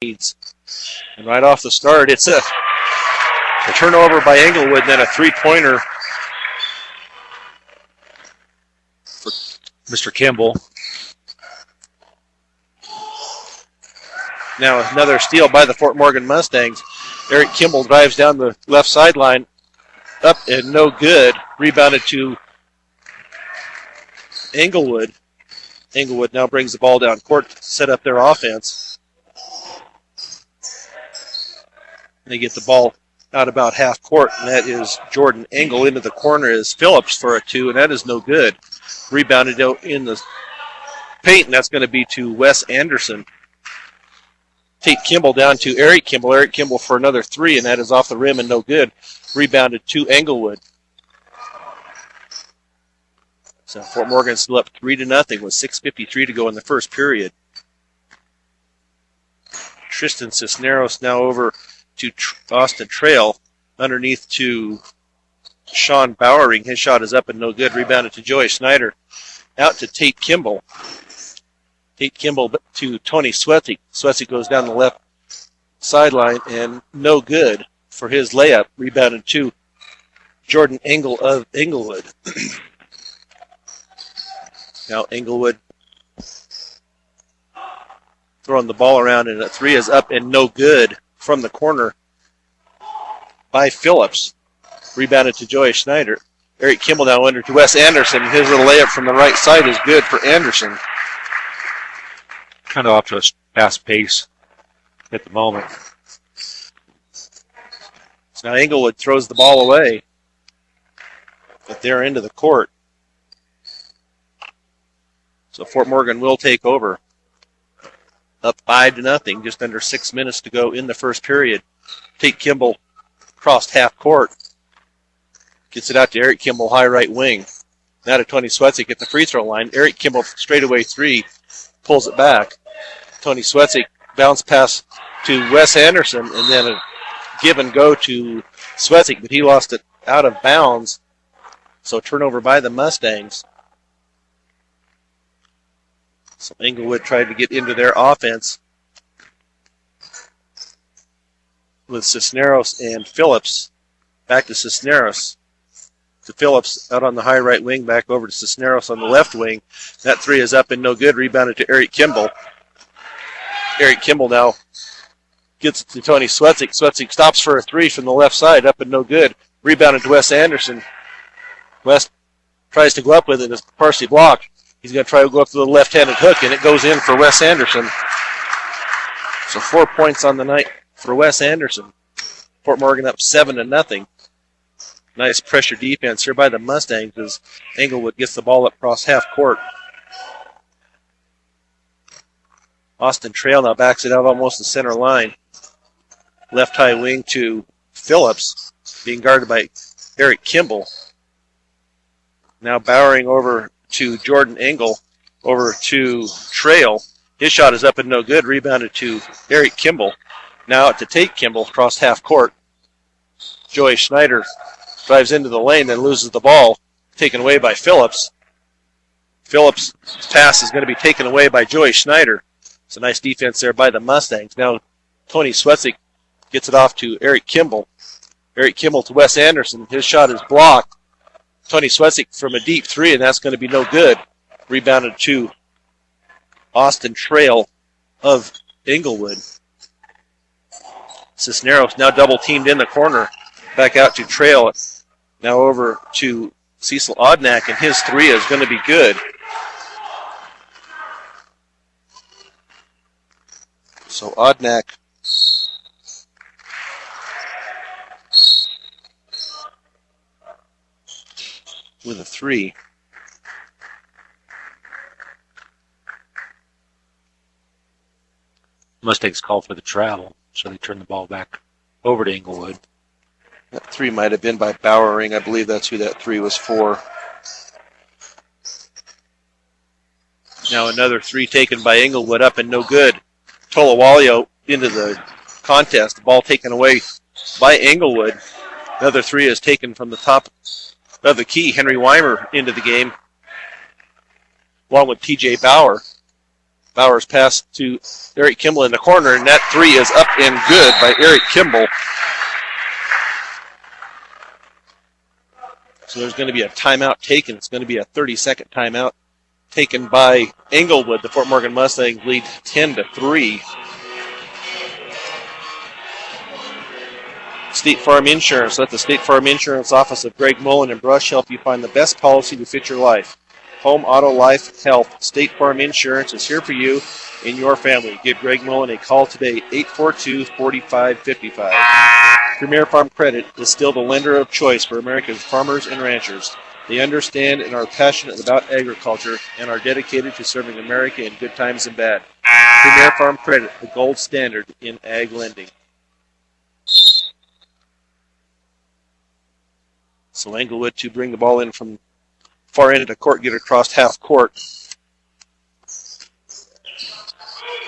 needs. And right off the start, it's a turnover by Englewood, then a three-pointer for Mr. Kimball. Now another steal by the Fort Morgan Mustangs. Eric Kimball drives down the left sideline, up and no good. Rebounded to Englewood. Englewood now brings the ball down court to set up their offense. They get the ball out about half court, and that is Jordan Engel. Into the corner is Phillips for a two, and that is no good. Rebounded out in the paint, and that's going to be to Wes Anderson. Tate Kimball down to Eric Kimball. Eric Kimball for another three, and that is off the rim and no good. Rebounded to Englewood. So Fort Morgan still up 3-0 with 6:53 to go in the first period. Tristan Cisneros now over to Austin Trail. Underneath to Sean Bowering. His shot is up and no good. Rebounded to Joey Snyder. Out to Tate Kimball. Tate Kimball to Tony Swetzik. Swetzik goes down the left sideline and no good for his layup. Rebounded to Jordan Engel of Englewood. Now Englewood throwing the ball around, and a three is up and no good from the corner by Phillips. Rebounded to Joey Schneider. Eric Kimball now under to Wes Anderson. His little layup from the right side is good for Anderson. Kind of off to a fast pace at the moment. So now Englewood throws the ball away at their end of the court. So Fort Morgan will take over. Up 5-0, just under 6 minutes to go in the first period. Tate Kimball crossed half court. Gets it out to Eric Kimball, high right wing. Now to Tony Swetzik at the free throw line. Eric Kimball straightaway three, pulls it back. Tony Swetzik bounce pass to Wes Anderson, and then a give and go to Swetzik, but he lost it out of bounds. So turnover by the Mustangs. So Englewood tried to get into their offense with Cisneros and Phillips. Back to Cisneros. To Phillips out on the high right wing, back over to Cisneros on the left wing. That three is up and no good. Rebounded to Eric Kimball. Eric Kimball now gets it to Tony Swetzik. Swetzik stops for a three from the left side, up and no good. Rebounded to Wes Anderson. Wes tries to go up with it. It's partially blocked. He's going to try to go up to the left-handed hook, and it goes in for Wes Anderson. So 4 points on the night for Wes Anderson. Fort Morgan up 7-0. Nice pressure defense here by the Mustangs as Englewood gets the ball up across half court. Austin Trail now backs it out almost the center line. Left high wing to Phillips, being guarded by Eric Kimball. Now Bowering over to Jordan Engel, over to Trail. His shot is up and no good. Rebounded to Eric Kimball. Now out to Tate Kimball across half court. Joey Schneider drives into the lane, then loses the ball. Taken away by Phillips. Phillips' pass is going to be taken away by Joey Schneider. It's a nice defense there by the Mustangs. Now Tony Swetzik gets it off to Eric Kimball. Eric Kimball to Wes Anderson. His shot is blocked. Tony Swetzik from a deep three, and that's going to be no good. Rebounded to Austin Trail of Englewood. Cisneros now double teamed in the corner. Back out to Trail. Now over to Cecil Odnack, and his three is going to be good. So Odnack with a three. Mustangs called for the travel, so they turned the ball back over to Englewood. That three might have been by Bowering. I believe that's who that three was for. Now another three taken by Englewood, up and no good. Tolawalio into the contest. The ball taken away by Englewood. Another three is taken from the top of the key. Henry Weimer into the game, along with T.J. Bauer. Bowers pass to Eric Kimball in the corner, and that three is up and good by Eric Kimball. So there's going to be a timeout taken. It's going to be a 30-second timeout taken by Englewood. The Fort Morgan Mustangs lead 10-3. State Farm Insurance. Let the State Farm Insurance office of Greg Mullen and Brush help you find the best policy to fit your life. Home, auto, life, health. State Farm Insurance is here for you and your family. Give Greg Mullen a call today, 842-4555. Premier Farm Credit is still the lender of choice for America's farmers and ranchers. They understand and are passionate about agriculture and are dedicated to serving America in good times and bad. Premier Farm Credit, the gold standard in ag lending. So Englewood to bring the ball in from far end of the court, get across half court.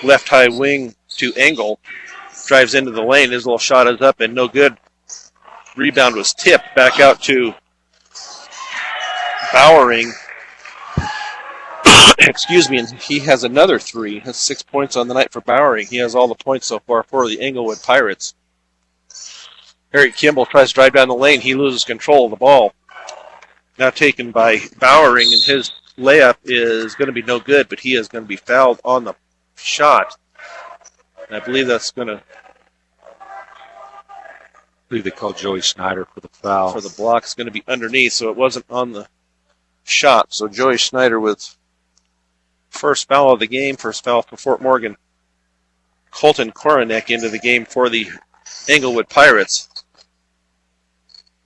Left high wing to Engel. Drives into the lane. His little shot is up and no good. Rebound was tipped back out to Bowering. Excuse me, and he has another three. That's 6 points on the night for Bowering. He has all the points so far for the Englewood Pirates. Eric Kimball tries to drive down the lane. He loses control of the ball. Now taken by Bowering, and his layup is going to be no good, but he is going to be fouled on the shot. And I believe that's going to... I believe they called Joey Snyder for the foul. For the block. It's going to be underneath, so it wasn't on the shot. So Joey Snyder with first foul of the game, first foul for Fort Morgan. Colton Koronek into the game for the Englewood Pirates.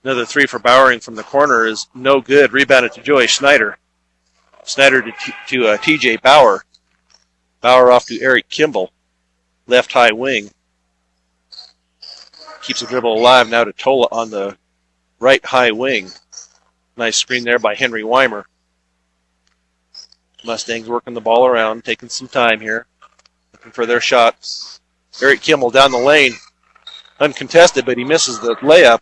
Another three for Bowering from the corner is no good. Rebounded to Joey Snyder. Snyder to TJ Bauer. Bauer off to Eric Kimball. Left high wing. Keeps the dribble alive now to Tola on the right high wing. Nice screen there by Henry Weimer. Mustangs working the ball around, taking some time here. Looking for their shot. Eric Kimball down the lane. Uncontested, but he misses the layup.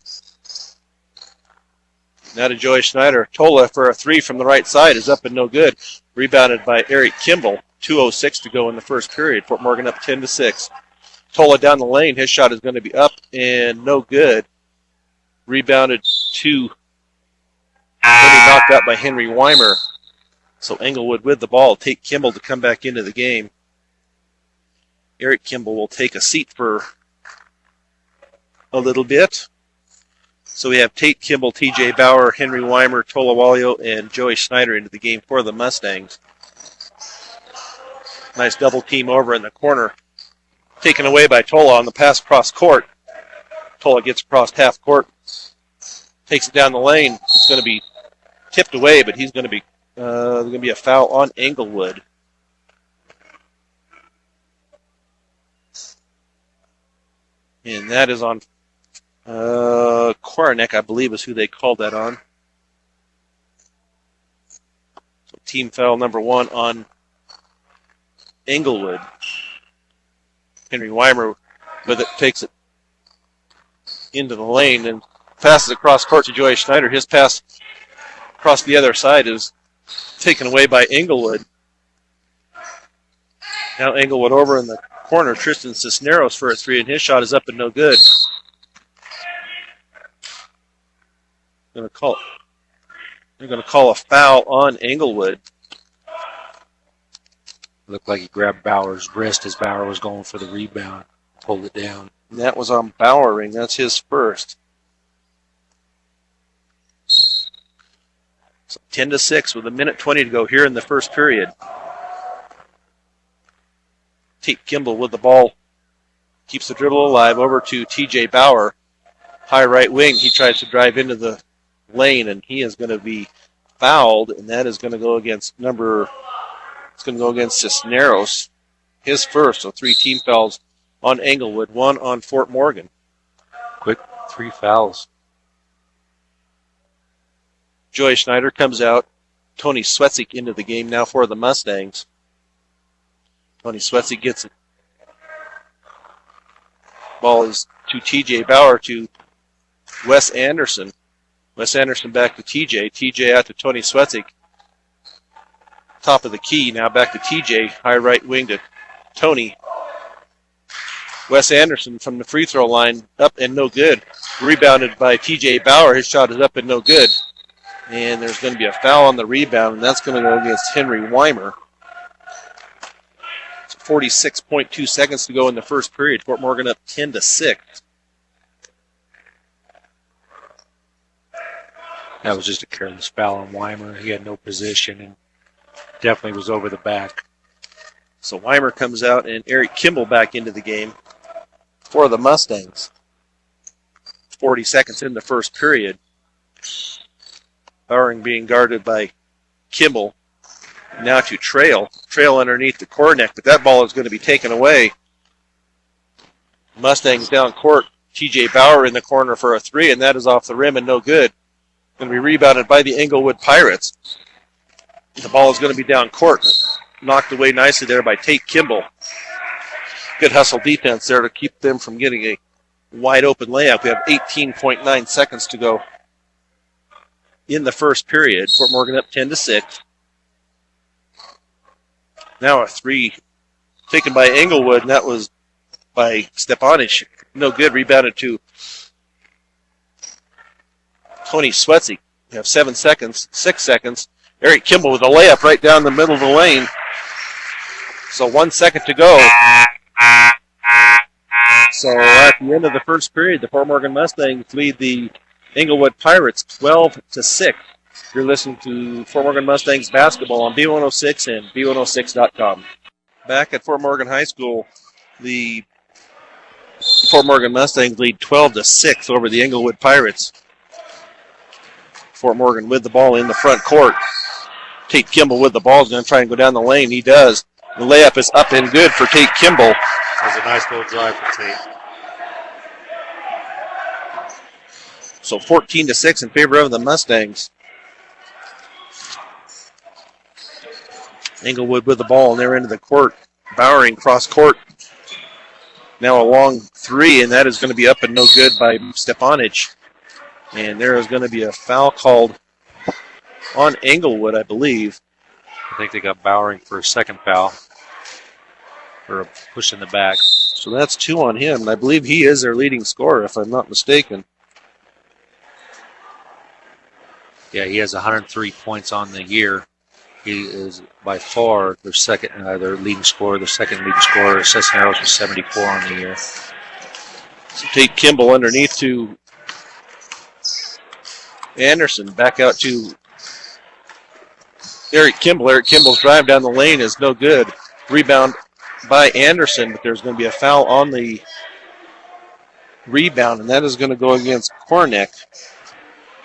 Now to Joey Snyder. Tola for a three from the right side is up and no good. Rebounded by Eric Kimball. 2:06 to go in the first period. Fort Morgan up 10-6. Tola down the lane. His shot is going to be up and no good. Rebounded to... knocked out by Henry Weimer. So Englewood with the ball. Take Kimball to come back into the game. Eric Kimball will take a seat for a little bit. So we have Tate Kimball, TJ Bauer, Henry Weimer, Tola Walio, and Joey Snyder into the game for the Mustangs. Nice double team over in the corner. Taken away by Tola on the pass cross court. Tola gets across half court. Takes it down the lane. It's going to be tipped away, but he's going to be a foul on Englewood. And that is on Koronek, I believe, is who they called that on. So team foul number one on Englewood. Henry Weimer with it takes it into the lane and passes across court to Joey Schneider. His pass across the other side is taken away by Englewood. Now Englewood over in the corner. Tristan Cisneros for a three, and his shot is up and no good. They're going to call a foul on Englewood. Looked like he grabbed Bauer's wrist as Bauer was going for the rebound. Pulled it down. And that was on Bowering. That's his first. So 10-6 with 1:20 to go here in the first period. Tate Kimball with the ball. Keeps the dribble alive over to TJ Bauer. High right wing. He tries to drive into the lane, and he is going to be fouled, and that is going to go against Cisneros. His first, so 3 team fouls on Englewood, 1 on Fort Morgan. Quick 3 fouls. Joey Schneider comes out. Tony Swetzik into the game now for the Mustangs. Tony Swetzik gets it. Ball is to TJ Bauer to Wes Anderson. Wes Anderson back to TJ. TJ out to Tony Swetzik. top of the key. Now back to TJ, high right wing to Tony. Wes Anderson from the free throw line, up and no good. Rebounded by TJ Bauer. His shot is up and no good. And there's going to be a foul on the rebound, and that's going to go against Henry Weimer. 46.2 seconds to go in the first period. Fort Morgan up 10-6. That was just a careless foul on Weimer. He had no position and definitely was over the back. So Weimer comes out and Eric Kimball back into the game for the Mustangs. 40 seconds in the first period. Bowering being guarded by Kimball. Now to Trail. Trail underneath the Kornick, but that ball is going to be taken away. Mustangs down court. TJ Bauer in the corner for a three, and that is off the rim and no good. Going to be rebounded by the Englewood Pirates. The ball is going to be down court. Knocked away nicely there by Tate Kimball. Good hustle defense there to keep them from getting a wide open layup. We have 18.9 seconds to go in the first period. Fort Morgan up 10-6. Now a three taken by Englewood, and that was by Stepanic. No good. Rebounded to Tony Swetzy. We have 6 seconds. Eric Kimball with a layup right down the middle of the lane. So 1 second to go. So at the end of the first period, the Fort Morgan Mustangs lead the Englewood Pirates 12-6. You're listening to Fort Morgan Mustangs basketball on B106 and B106.com. Back at Fort Morgan High School, the Fort Morgan Mustangs lead 12-6 over the Englewood Pirates. Fort Morgan with the ball in the front court. Tate Kimball with the ball is going to try and go down the lane. He does. The layup is up and good for Tate Kimball. That was a nice little drive for Tate. So 14-6 in favor of the Mustangs. Englewood with the ball in their end of the court. Bowering cross court. Now a long three, and that is going to be up and no good by Stepanic. And there is going to be a foul called on Englewood, I believe. I think they got Bowering for a second foul for a push in the back. So that's 2 on him, and I believe he is their leading scorer, if I'm not mistaken. Yeah, he has 103 points on the year. He is by far their second, their leading scorer, the second leading scorer. Cisneros was 74 on the year. So Tate Kimball underneath to Anderson. Back out to Eric Kimball. Eric Kimball's drive down the lane is no good. Rebound by Anderson, but there's going to be a foul on the rebound, and that is going to go against Kornick.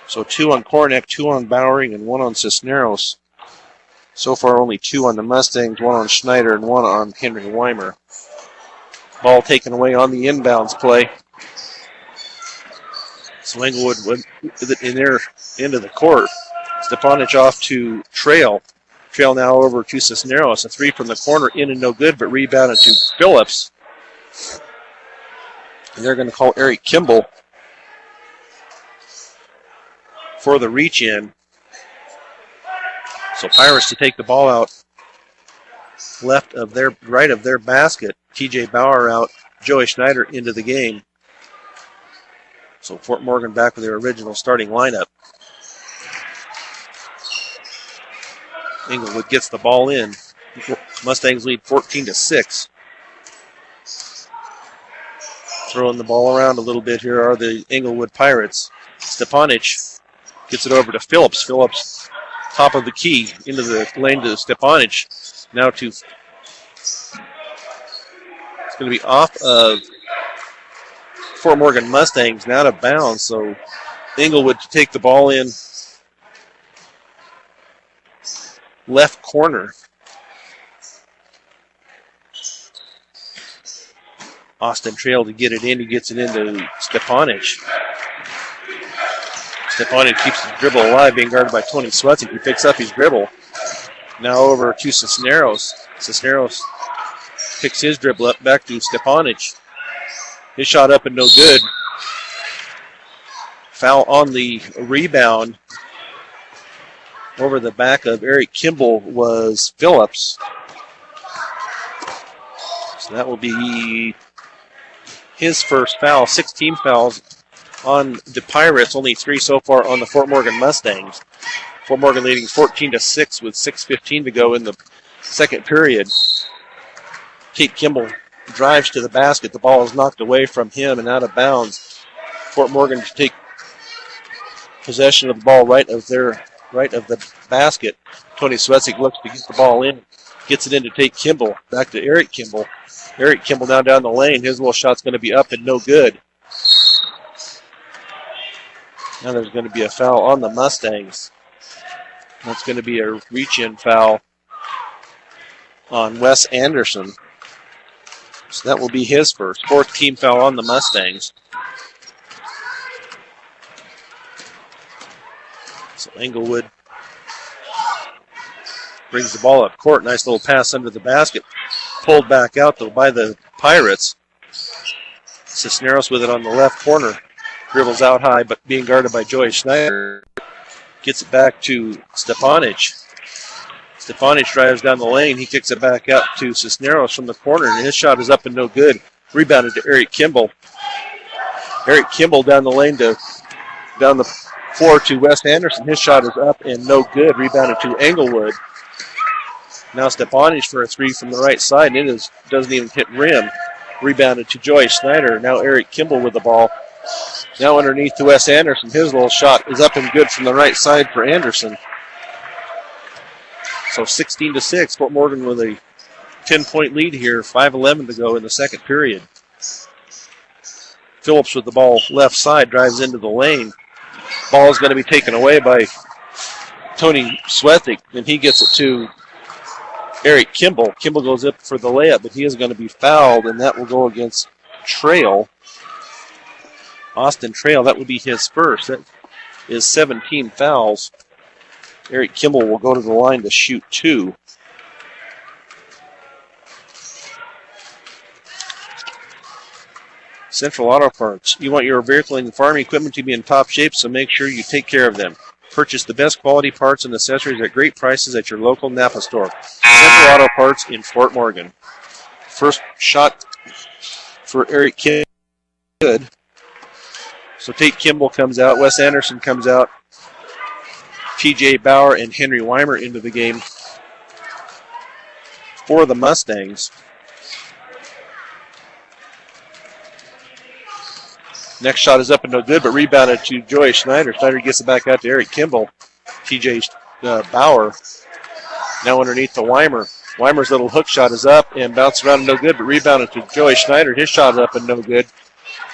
So 2 on Kornick, 2 on Bowering, and 1 on Cisneros. So far, only 2 on the Mustangs, 1 on Schneider, and 1 on Henry Weimer. Ball taken away on the inbounds play. So Englewood in their end of the court. Stepanic off to Trail. Trail now over to Cisneros. A three from the corner, in and no good, but rebounded to Phillips. And they're going to call Eric Kimball for the reach in. So Pirates to take the ball out right of their basket. TJ Bauer out, Joey Schneider into the game. So Fort Morgan back with their original starting lineup. Englewood gets the ball in. Mustangs lead 14-6. Throwing the ball around a little bit here are the Englewood Pirates. Stepanic gets it over to Phillips. Phillips, top of the key, into the lane to Stepanic. Now to, it's going to be off of Fort Morgan Mustangs, now out of bounds. So Englewood to take the ball in left corner. Austin Trail to get it in. He gets it into Stepanic. Stepanic keeps his dribble alive, being guarded by Tony Swetzik. He picks up his dribble. Now over to Cisneros. Cisneros picks his dribble up back to Stepanic. His shot up and no good. Foul on the rebound. over the back of Eric Kimball was Phillips. So that will be his first foul. 16 fouls on the Pirates, only 3 so far on the Fort Morgan Mustangs. Fort Morgan leading 14-6 with 6:15 to go in the second period. Kate Kimball drives to the basket. The ball is knocked away from him and out of bounds. Fort Morgan to take possession of the ball right of the basket. Tony Swetzik looks to get the ball in. Gets it in to take Kimball. Back to Eric Kimball. Eric Kimball now down the lane. His little shot's going to be up and no good. Now there's going to be a foul on the Mustangs. That's going to be a reach-in foul on Wes Anderson. So that will be his first. 4th team foul on the Mustangs. So Englewood brings the ball up court. Nice little pass under the basket. Pulled back out though by the Pirates. Cisneros with it on the left corner. Dribbles out high, but being guarded by Joey Schneider. Gets it back to Stepanic. Stepanic drives down the lane. He kicks it back out to Cisneros from the corner, and his shot is up and no good. Rebounded to Eric Kimball. Eric Kimball down the lane down the floor to Wes Anderson. His shot is up and no good. Rebounded to Englewood. Now Stepanic for a 3 from the right side, and it doesn't even hit rim. Rebounded to Joey Schneider. Now Eric Kimball with the ball. Now underneath to Wes Anderson. His little shot is up and good from the right side for Anderson. So 16-6. Fort Morgan with a 10-point lead here. 5:11 to go in the second period. Phillips with the ball left side drives into the lane. Ball is going to be taken away by Tony Swetzik, and he gets it to Eric Kimball. Kimball goes up for the layup, but he is going to be fouled, and that will go against Trail. Austin Trail, that would be his first. That is 17 fouls. Eric Kimball will go to the line to shoot 2. Central Auto Parts. You want your vehicle and farm equipment to be in top shape, so make sure you take care of them. Purchase the best quality parts and accessories at great prices at your local Napa store. Central Auto Parts in Fort Morgan. First shot for Eric Kimball. Good. So Tate Kimball comes out. Wes Anderson comes out. T.J. Bauer and Henry Weimer into the game for the Mustangs. Next shot is up and no good, but rebounded to Joey Schneider. Schneider gets it back out to Eric Kimball. T.J. Bauer now underneath to Weimer. Weimer's little hook shot is up and bounced around and no good, but rebounded to Joey Schneider. His shot is up and no good.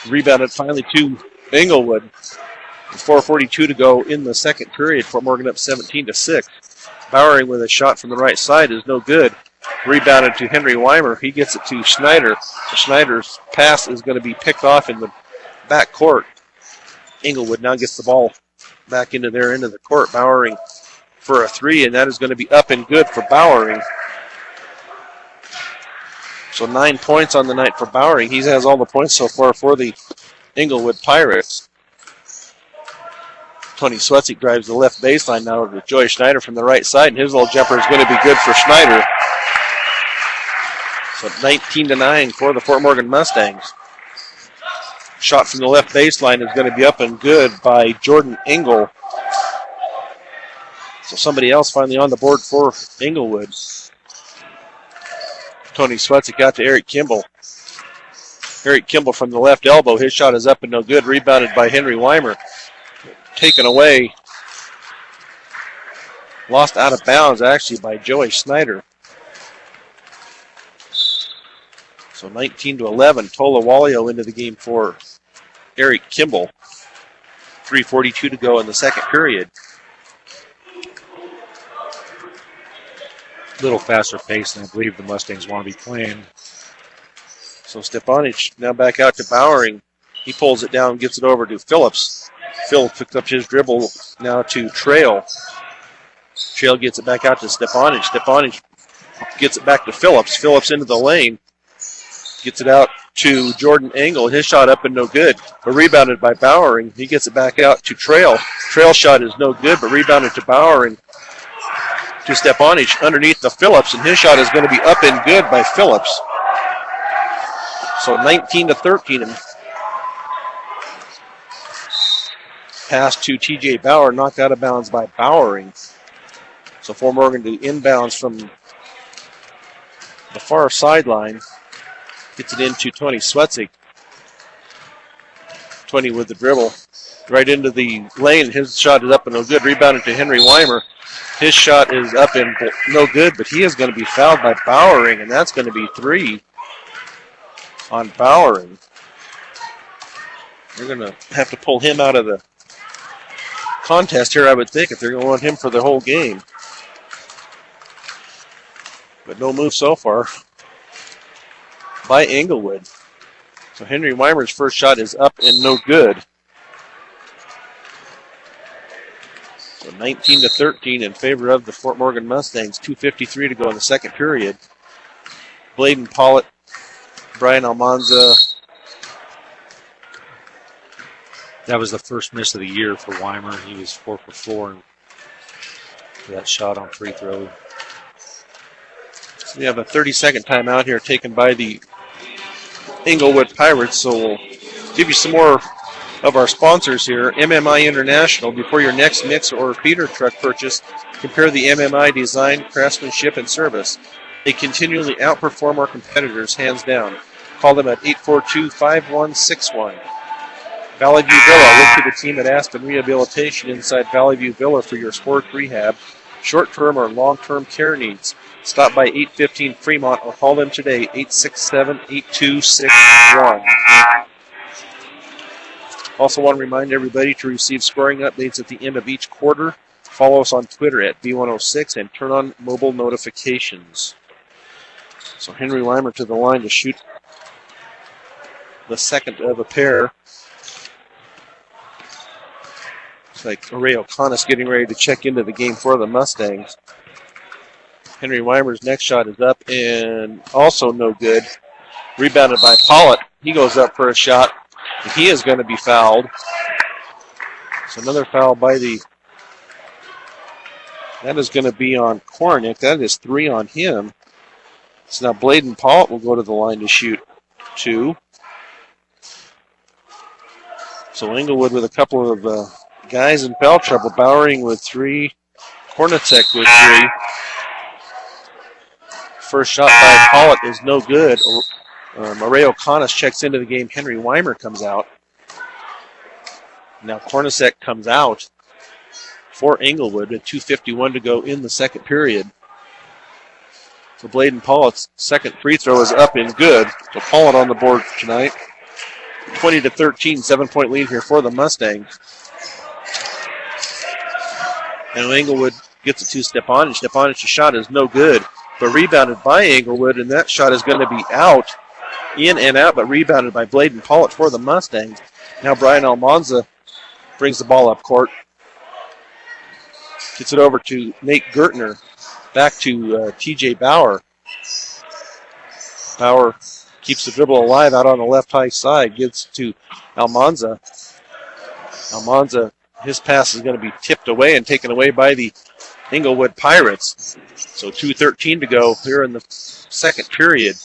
Rebounded finally to Englewood. With 4:42 to go in the second period. Fort Morgan up 17-6. Bowering with a shot from the right side is no good. Rebounded to Henry Weimer. He gets it to Schneider. Schneider's pass is going to be picked off in the back court. Englewood now gets the ball back into their end of the court. Bowering for a 3, and that is going to be up and good for Bowering. So 9 points on the night for Bowering. He has all the points so far for the Englewood Pirates. Tony Swetzik drives the left baseline now to Joey Schneider from the right side, and his little jumper is going to be good for Schneider. So 19-9 for the Fort Morgan Mustangs. Shot from the left baseline is going to be up and good by Jordan Engel. So somebody else finally on the board for Englewood. Tony Swetzik out to Eric Kimball. Eric Kimball from the left elbow. His shot is up and no good. Rebounded by Henry Weimer. Taken away. Lost out of bounds actually by Joey Schneider. So 19-11. Tola Wallio into the game for Eric Kimball. 3:42 to go in the second period. Little faster pace than I believe the Mustangs want to be playing. So Stepanic now back out to Bowering. He pulls it down, gets it over to Phillips. Phillips picks up his dribble now to Trail. Trail gets it back out to Stepanic. Stepanic gets it back to Phillips. Phillips into the lane. Gets it out to Jordan Engel. His shot up and no good, but rebounded by Bowering. He gets it back out to Trail. Trail shot is no good, but rebounded to Bowering. to Stepanich underneath the Phillips, and his shot is going to be up and good by Phillips. So 19-13. And pass to TJ Bauer, knocked out of bounds by Bowering. So Fort Morgan to inbounds from the far sideline. Gets it into Tony Swetzig. 20 with the dribble. Right into the lane. His shot is up and no good. Rebounded to Henry Weimer. His shot is up and no good, but he is going to be fouled by Bowering, and that's going to be 3 on Bowering. They're going to have to pull him out of the contest here, I would think, if they're going to want him for the whole game. But no move so far by Englewood. So Henry Weimer's first shot is up and no good. So 19-13 in favor of the Fort Morgan Mustangs. 2:53 to go in the second period. Bladen Pollitt, Brian Almanza. That was the first miss of the year for Weimer. He was 4 for 4 for that shot on free throw. So we have a 30-second timeout here taken by the Englewood Pirates. So we'll give you some more of our sponsors here. MMI International. Before your next mix or repeater truck purchase, compare the MMI design, craftsmanship, and service. They continually outperform our competitors, hands down. Call them at 842-5161. Valley View Villa. Look to the team at Aspen Rehabilitation inside Valley View Villa for your sport rehab, short-term or long-term care needs. Stop by 815 Fremont or call them today, 867-8261. Also want to remind everybody to receive scoring updates at the end of each quarter. Follow us on Twitter at B106 and turn on mobile notifications. So Henry Weimer to the line to shoot the second of a pair. Looks like Ray O'Connor's getting ready to check into the game for the Mustangs. Henry Weimer's next shot is up and also no good. Rebounded by Pollitt. He goes up for a shot. He is going to be fouled. So another foul by that is going to be on Kornick. That is 3 on him. So now Bladen Pollitt will go to the line to shoot 2. So Englewood with a couple of guys in foul trouble. Bowering with 3. Kornicek with 3. First shot by Pollitt is no good. Murray O'Connor checks into the game. Henry Weimer comes out. Now Kornicek comes out for Englewood with 2:51 to go in the second period. So Bladen Pollitt's second free throw is up and good. So Pollitt on the board tonight. 20-13, 7-point lead here for the Mustangs. And Englewood gets it to Stepanich. Stepanich's shot is no good, but rebounded by Englewood, and that shot is going to be out. In and out, but rebounded by Bladen Pollitt for the Mustangs. Now Brian Almanza brings the ball up court. Gets it over to Nate Gertner. Back to TJ Bauer. Bauer keeps the dribble alive out on the left high side. Gives to Almanza. Almanza, his pass is going to be tipped away and taken away by the Englewood Pirates. So 2:13 to go here in the second period.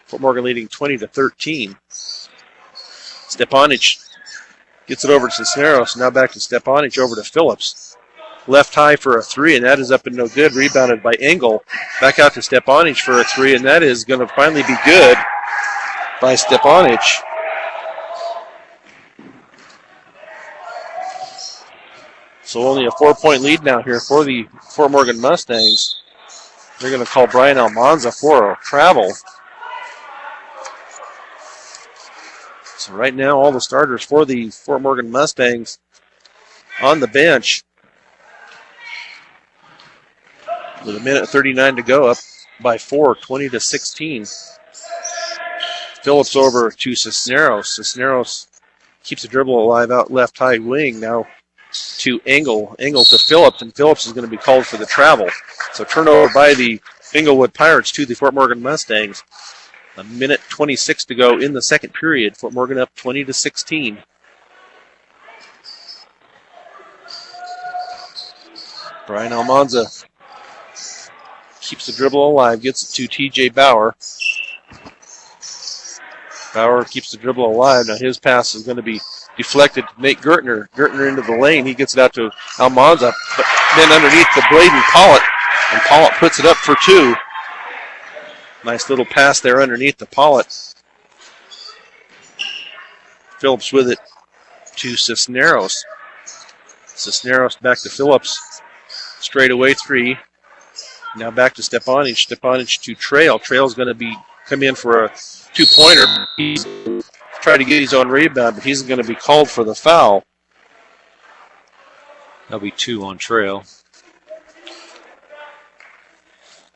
Fort Morgan leading 20-13. Stepanich gets it over to Cisneros. Now back to Stepanich, over to Phillips. Left high for a 3, and that is up and no good. Rebounded by Engel. Back out to Stepanich for a 3, and that is going to finally be good by Stepanich. So only a 4-point lead now here for the Fort Morgan Mustangs. They're going to call Brian Almanza for a travel. So right now, all the starters for the Fort Morgan Mustangs on the bench. With a minute 39 to go, up by 4, 20-16. Phillips over to Cisneros. Cisneros keeps the dribble alive out left high wing. Now to Engel. Engel to Phillips, and Phillips is going to be called for the travel. So turnover by the Englewood Pirates to the Fort Morgan Mustangs. A minute 26 to go in the second period. Fort Morgan up 20-16. Brian Almanza keeps the dribble alive, gets it to T.J. Bauer. Bauer keeps the dribble alive. Now his pass is going to be deflected to Nate Gertner. Gertner into the lane. He gets it out to Almanza. But then underneath the Bladen Pollitt. And Pollitt puts it up for two. Nice little pass there underneath the Pollitt. Phillips with it to Cisneros. Cisneros back to Phillips. Straight away three. Now back to Stepanic. Stepanic to Trail. Trail's going to come in for a two-pointer. He's trying to get his own rebound, but he's going to be called for the foul. That'll be 2 on Trail.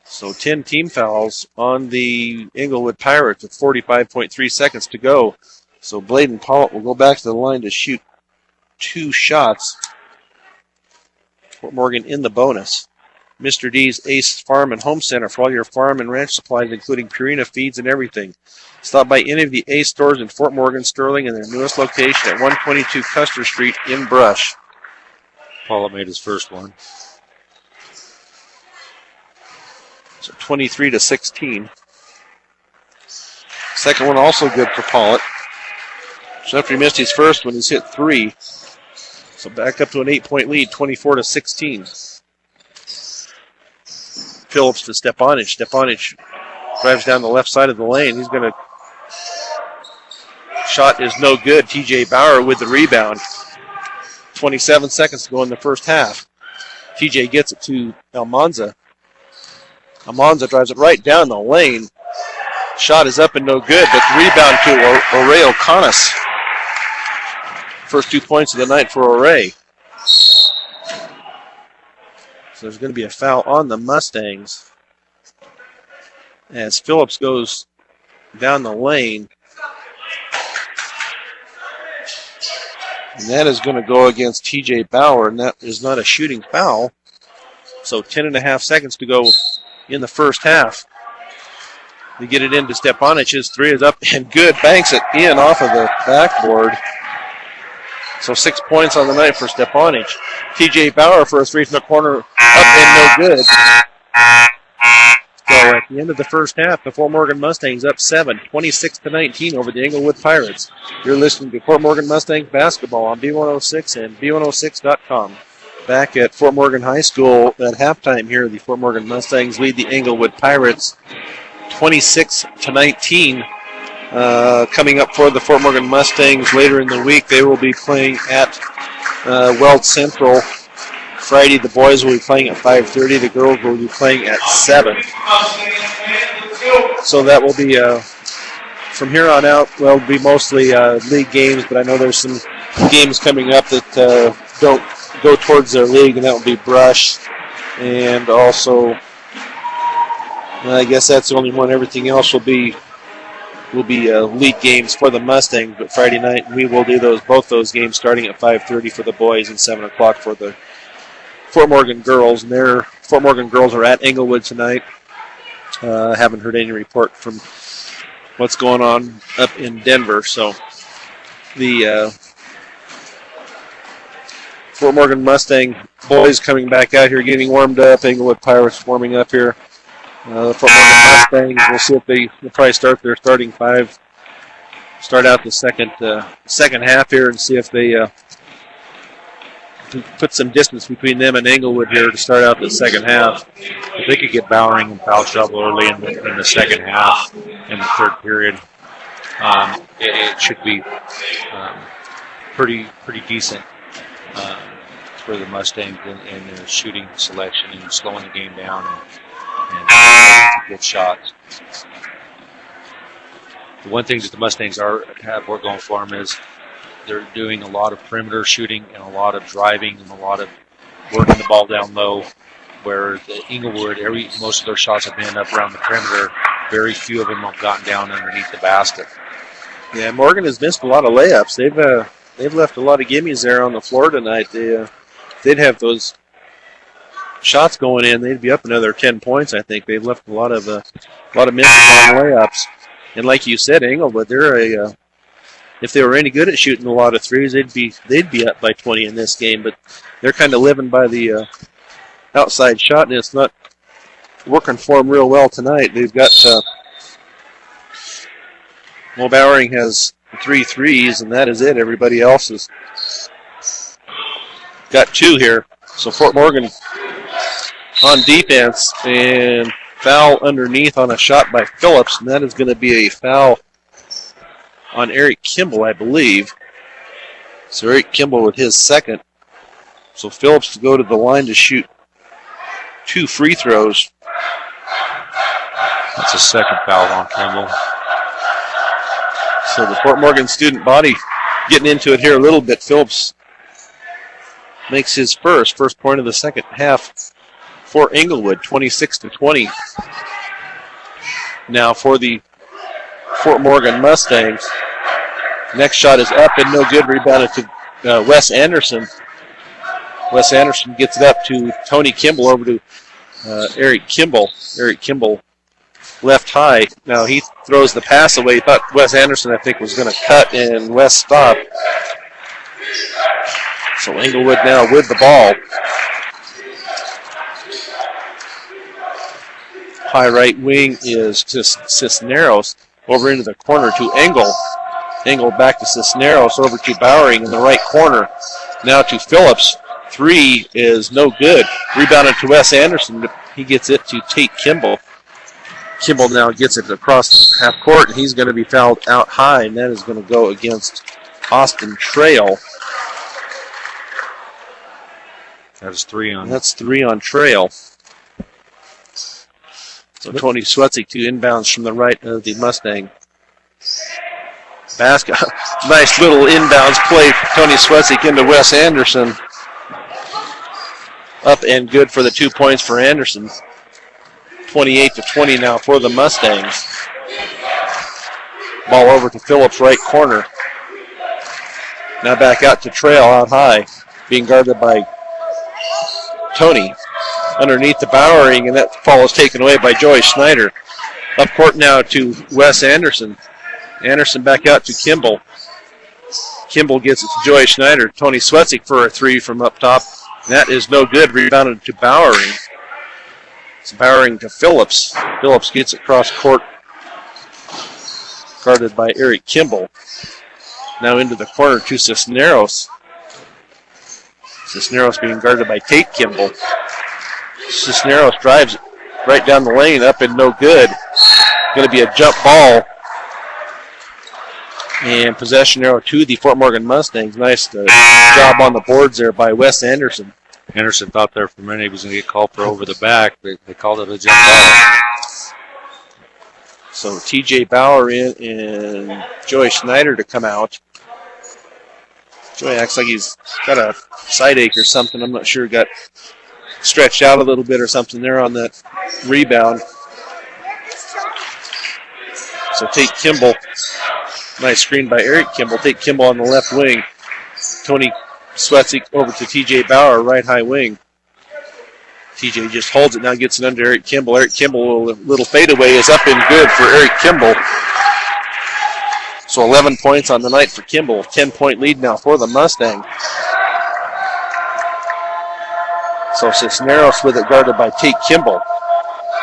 So 10 team fouls on the Englewood Pirates with 45.3 seconds to go. So Bladen Pollitt will go back to the line to shoot 2 shots. Fort Morgan in the bonus. Mr. D's Ace Farm and Home Center for all your farm and ranch supplies, including Purina feeds and everything. Stop by any of the Ace stores in Fort Morgan, Sterling, and their newest location at 122 Custer Street in Brush. Pollitt made his first one. So 23-16. Second one also good for Pollitt. So after he missed his first one, he's hit 3. So back up to an 8-point lead, 24-16. Phillips to Stepanic. Stepanic drives down the left side of the lane. He's going to... Shot is no good. T.J. Bauer with the rebound. 27 seconds to go in the first half. T.J. gets it to Almanza. Almanza drives it right down the lane. Shot is up and no good, but the rebound to Oray O'Connor. First 2 points of the night for Oray. So there's going to be a foul on the Mustangs as Phillips goes down the lane. And that is going to go against T.J. Bauer, and that is not a shooting foul. So 10.5 seconds to go in the first half. They get it into Stepanic. His 3 is up and good. Banks it in off of the backboard. So 6 points on the night for Stepanic. T.J. Bauer for a 3 from the corner, up and no good. So at the end of the first half, the Fort Morgan Mustangs up 7, 26-19 over the Englewood Pirates. You're listening to Fort Morgan Mustangs basketball on B106 and B106.com. Back at Fort Morgan High School at halftime here, the Fort Morgan Mustangs lead the Englewood Pirates 26-19. Coming up for the Fort Morgan Mustangs later in the week, they will be playing at Weld Central. Friday, the boys will be playing at 5:30. The girls will be playing at 7. So that will be, from here on out, well, it'll be mostly league games, but I know there's some games coming up that don't go towards their league, and that will be Brush. And also, I guess that's the only one. Everything else will be league games for the Mustangs, but Friday night we will do both those games starting at 5:30 for the boys and 7 o'clock for the Fort Morgan girls. And their Fort Morgan girls are at Englewood tonight. Haven't heard any report from what's going on up in Denver. So the Fort Morgan Mustang boys coming back out here, getting warmed up. Englewood Pirates warming up here. The Fort Morgan Mustangs, we'll see if they'll probably start their starting 5. Start out the second half here and see if they can put some distance between them and Englewood here to start out the second half. If they could get Bowering in foul trouble early in the second half, in the third period, it should be pretty decent for the Mustangs in their shooting selection and slowing the game down and good shots. The one thing that the Mustangs have work going for them is they're doing a lot of perimeter shooting and a lot of driving and a lot of working the ball down low, where the Englewood, most of their shots have been up around the perimeter. Very few of them have gotten down underneath the basket. Yeah, Morgan has missed a lot of layups. They've left a lot of gimmies there on the floor tonight. They'd have those shots going in, they'd be up another 10 points. I think they've left a lot of misses on layups. And like you said, Englewood, they're if they were any good at shooting a lot of threes, they'd be up by 20 in this game. But they're kind of living by the outside shot, and it's not working for them real well tonight. They've got, Bowering has 3 threes, and that is it. Everybody else has got 2 here. So Fort Morgan on defense, and foul underneath on a shot by Phillips, and that is going to be a foul on Eric Kimball, I believe. So Eric Kimball with his second. So Phillips to go to the line to shoot 2 free throws. That's a second foul on Kimball. So the Fort Morgan student body getting into it here a little bit. Phillips makes his first point of the second half for Englewood, 26-20. Now for the Fort Morgan Mustangs. Next shot is up and no good. Rebounded to Wes Anderson. Wes Anderson gets it up to Tony Kimball, over to Eric Kimball. Eric Kimball left high. Now he throws the pass away. He thought Wes Anderson, I think, was going to cut, and Wes stopped. So Englewood now with the ball. High right wing is to Cisneros. Over into the corner to Engel. Engel back to Cisneros, over to Bowering in the right corner. Now to Phillips. 3 is no good. Rebounded to Wes Anderson. He gets it to Tate Kimball. Kimball now gets it across half court, and he's going to be fouled out high, and that is going to go against Austin Trail. That's 3 on. That's 3 on Trail. So Tony Swetzik to inbounds from the right of the Mustang. Basket. Nice little inbounds play for Tony Swetzik into Wes Anderson. Up and good for the 2 points for Anderson. 28-20 now for the Mustangs. Ball over to Phillips, right corner. Now back out to Trail, out high, being guarded by Tony. Underneath the Bowering, and that ball is taken away by Joey Schneider. Up court now to Wes Anderson. Anderson back out to Kimball. Kimball gets it to Joey Schneider. Tony Swetzik for a 3 from up top. That is no good. Rebounded to Bowering. It's Bowering to Phillips. Phillips gets it cross court. Guarded by Eric Kimball. Now into the corner to Cisneros. Cisneros being guarded by Tate Kimball. Cisneros drives right down the lane, up and no good. Going to be a jump ball. And possession arrow to the Fort Morgan Mustangs. Nice job on the boards there by Wes Anderson. Anderson thought there for a minute he was going to get called for over the back. They called it a jump ball. So TJ Bauer in and Joey Schneider to come out. Joey acts like he's got a side ache or something. I'm not sure. Got stretched out a little bit or something there on that rebound. So Tate Kimball. Nice screen by Eric Kimball. Tate Kimball on the left wing. Tony Swetzik over to TJ Bauer, right high wing. TJ just holds it, now gets it under Eric Kimball. Eric Kimball, a little fadeaway, is up and good for Eric Kimball. So 11 points on the night for Kimball. 10-point lead now for the Mustang. So Cisneros with it guarded by Tate Kimball.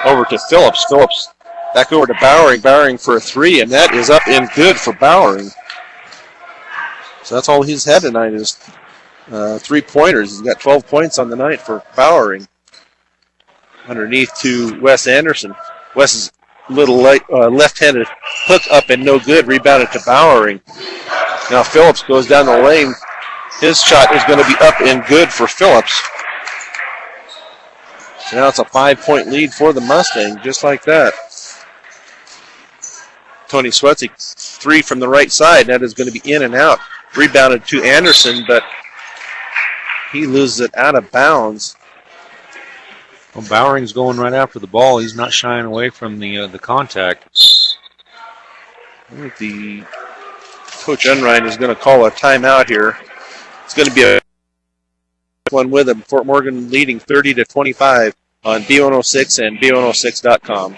Over to Phillips. Phillips back over to Bowering. Bowering for a 3, and that is up and good for Bowering. So that's all he's had tonight is 3-pointers. He's got 12 points on the night for Bowering. Underneath to Wes Anderson. Wes's little left-handed hook up and no good. Rebounded to Bowering. Now Phillips goes down the lane. His shot is going to be up and good for Phillips. So now it's a 5-point lead for the Mustang, just like that. Tony Swetzik, 3 from the right side. That is going to be in and out. Rebounded to Anderson, but he loses it out of bounds. Well, Bowering's going right after the ball. He's not shying away from the contact. I think the Coach Unrein is going to call a timeout here. It's going to be a one with him. Fort Morgan leading 30-25 on B106 and B106.com.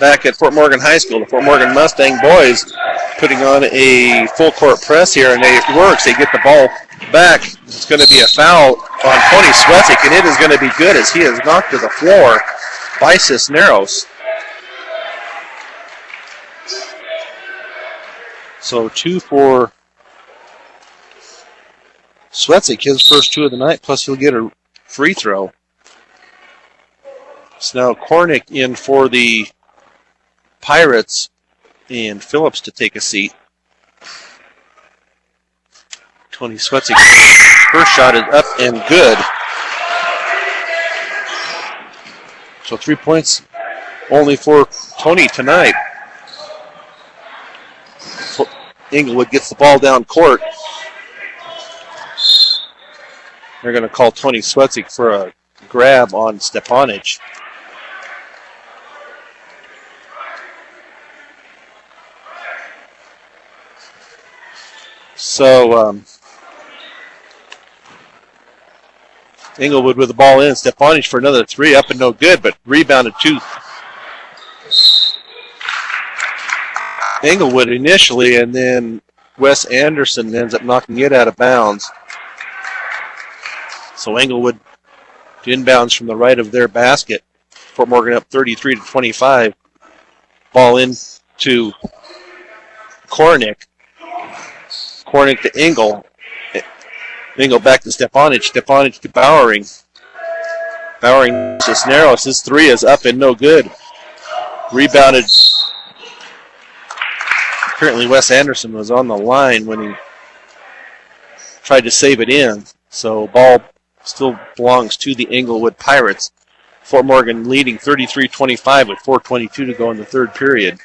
Back at Fort Morgan High School, the Fort Morgan Mustang boys putting on a full court press here, and it works. They get the ball back. It's going to be a foul on Tony Swetzik, and it is going to be good as he is knocked to the floor by Cisneros. So 2 for Swetzik, his first 2 of the night, plus he'll get a free throw. So now Kornick in for the Pirates and Phillips to take a seat. Tony Swetzik, first shot is up and good. So 3 points only for Tony tonight. Englewood gets the ball down court. They're going to call Tony Swetzik for a grab on Stepanic. So Englewood with the ball in. Stepanic for another 3, up and no good, but rebounded 2. Englewood initially, and then Wes Anderson ends up knocking it out of bounds. So Englewood to inbounds from the right of their basket. Fort Morgan up 33-25. Ball in to Kornick. Kornick to Engel. Engel back to Stepanic. Stepanic to Bowering. Bowering to Cisneros. His 3 is up and no good. Rebounded. Apparently Wes Anderson was on the line when he tried to save it in. So ball still belongs to the Englewood Pirates. Fort Morgan leading 33-25 with 4:22 to go in the third period.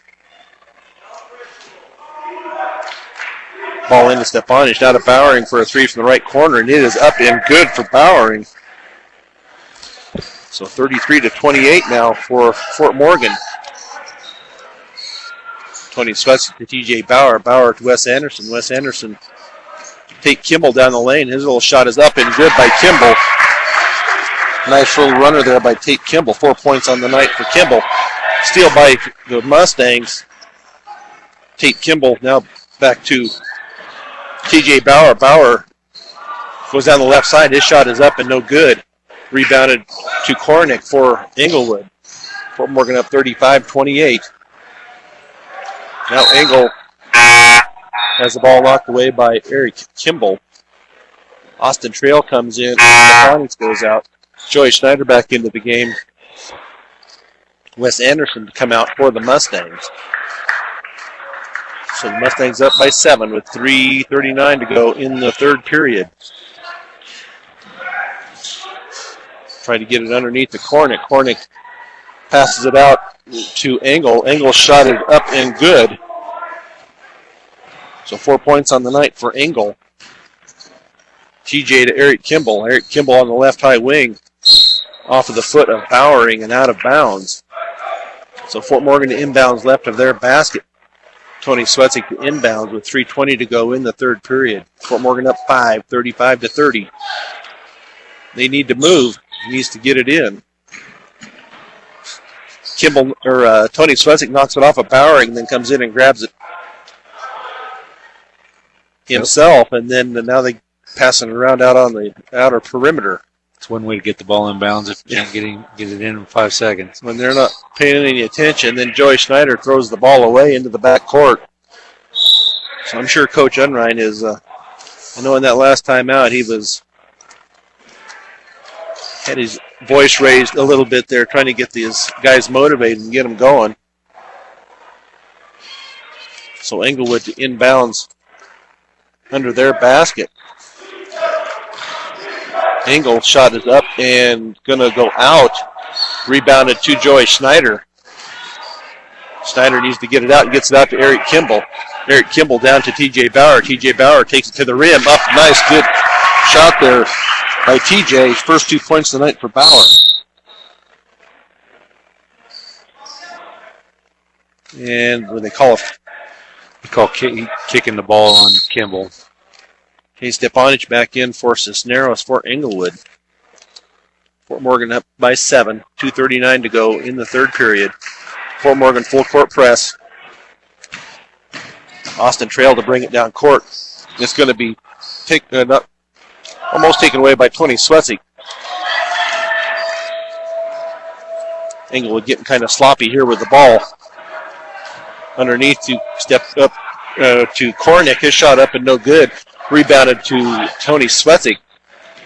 Ball into Stepanic, now to Bowering for a 3 from the right corner, and it is up and good for Bowering. So 33-28 now for Fort Morgan. Tony Swetzik to TJ Bauer. Bauer to Wes Anderson. Wes Anderson to Tate Kimball down the lane. His little shot is up and good by Kimball. Nice little runner there by Tate Kimball. 4 points on the night for Kimball. Steal by the Mustangs. Tate Kimball now back to TJ Bauer. Bauer goes down the left side. His shot is up and no good. Rebounded to Kornick for Englewood. Fort Morgan up 35-28. Now Engel has the ball knocked away by Eric Kimball. Austin Trail comes in. Stepanic goes out. Joey Schneider back into the game. Wes Anderson to come out for the Mustangs. So the Mustangs up by 7 with 3:39 to go in the third period. Try to get it underneath the Kornick. Kornick passes it out to Engel. Engel shot it up and good. So 4 points on the night for Engel. TJ to Eric Kimball. Eric Kimball on the left high wing. Off of the foot of Bowering and out of bounds. So Fort Morgan to inbounds left of their basket. Tony Swetzik to inbounds with 3:20 to go in the third period. Fort Morgan up 5, 35-30. They need to move. He needs to get it in. Tony Swetzik knocks it off of Bowering, then comes in and grabs it himself, and then now they passing it around out on the outer perimeter. It's one way to get the ball in bounds if you can't get it in 5 seconds. When they're not paying any attention, then Joey Schneider throws the ball away into the back court. So I'm sure Coach Unrein is, I know in that last time out he had his voice raised a little bit there, trying to get these guys motivated and get them going. So Englewood to inbounds under their basket. Engel shot is up and going to go out. Rebounded to Joey Schneider. Schneider needs to get it out and gets it out to Eric Kimball. Eric Kimball down to TJ Bauer. TJ Bauer takes it to the rim. Up, nice, good shot there by TJ. His first 2 points of the night for Bauer. And when they call kicking the ball on Kimball. Okay, Stepanic back in for Cisneros for Englewood. Fort Morgan up by 7. 2:39 to go in the third period. Fort Morgan full court press. Austin Trail to bring it down court. It's going to be Almost taken away by Tony Swetzik. Englewood getting kind of sloppy here with the ball. Underneath to step up to Kornick. His shot up and no good. Rebounded to Tony Swetzik.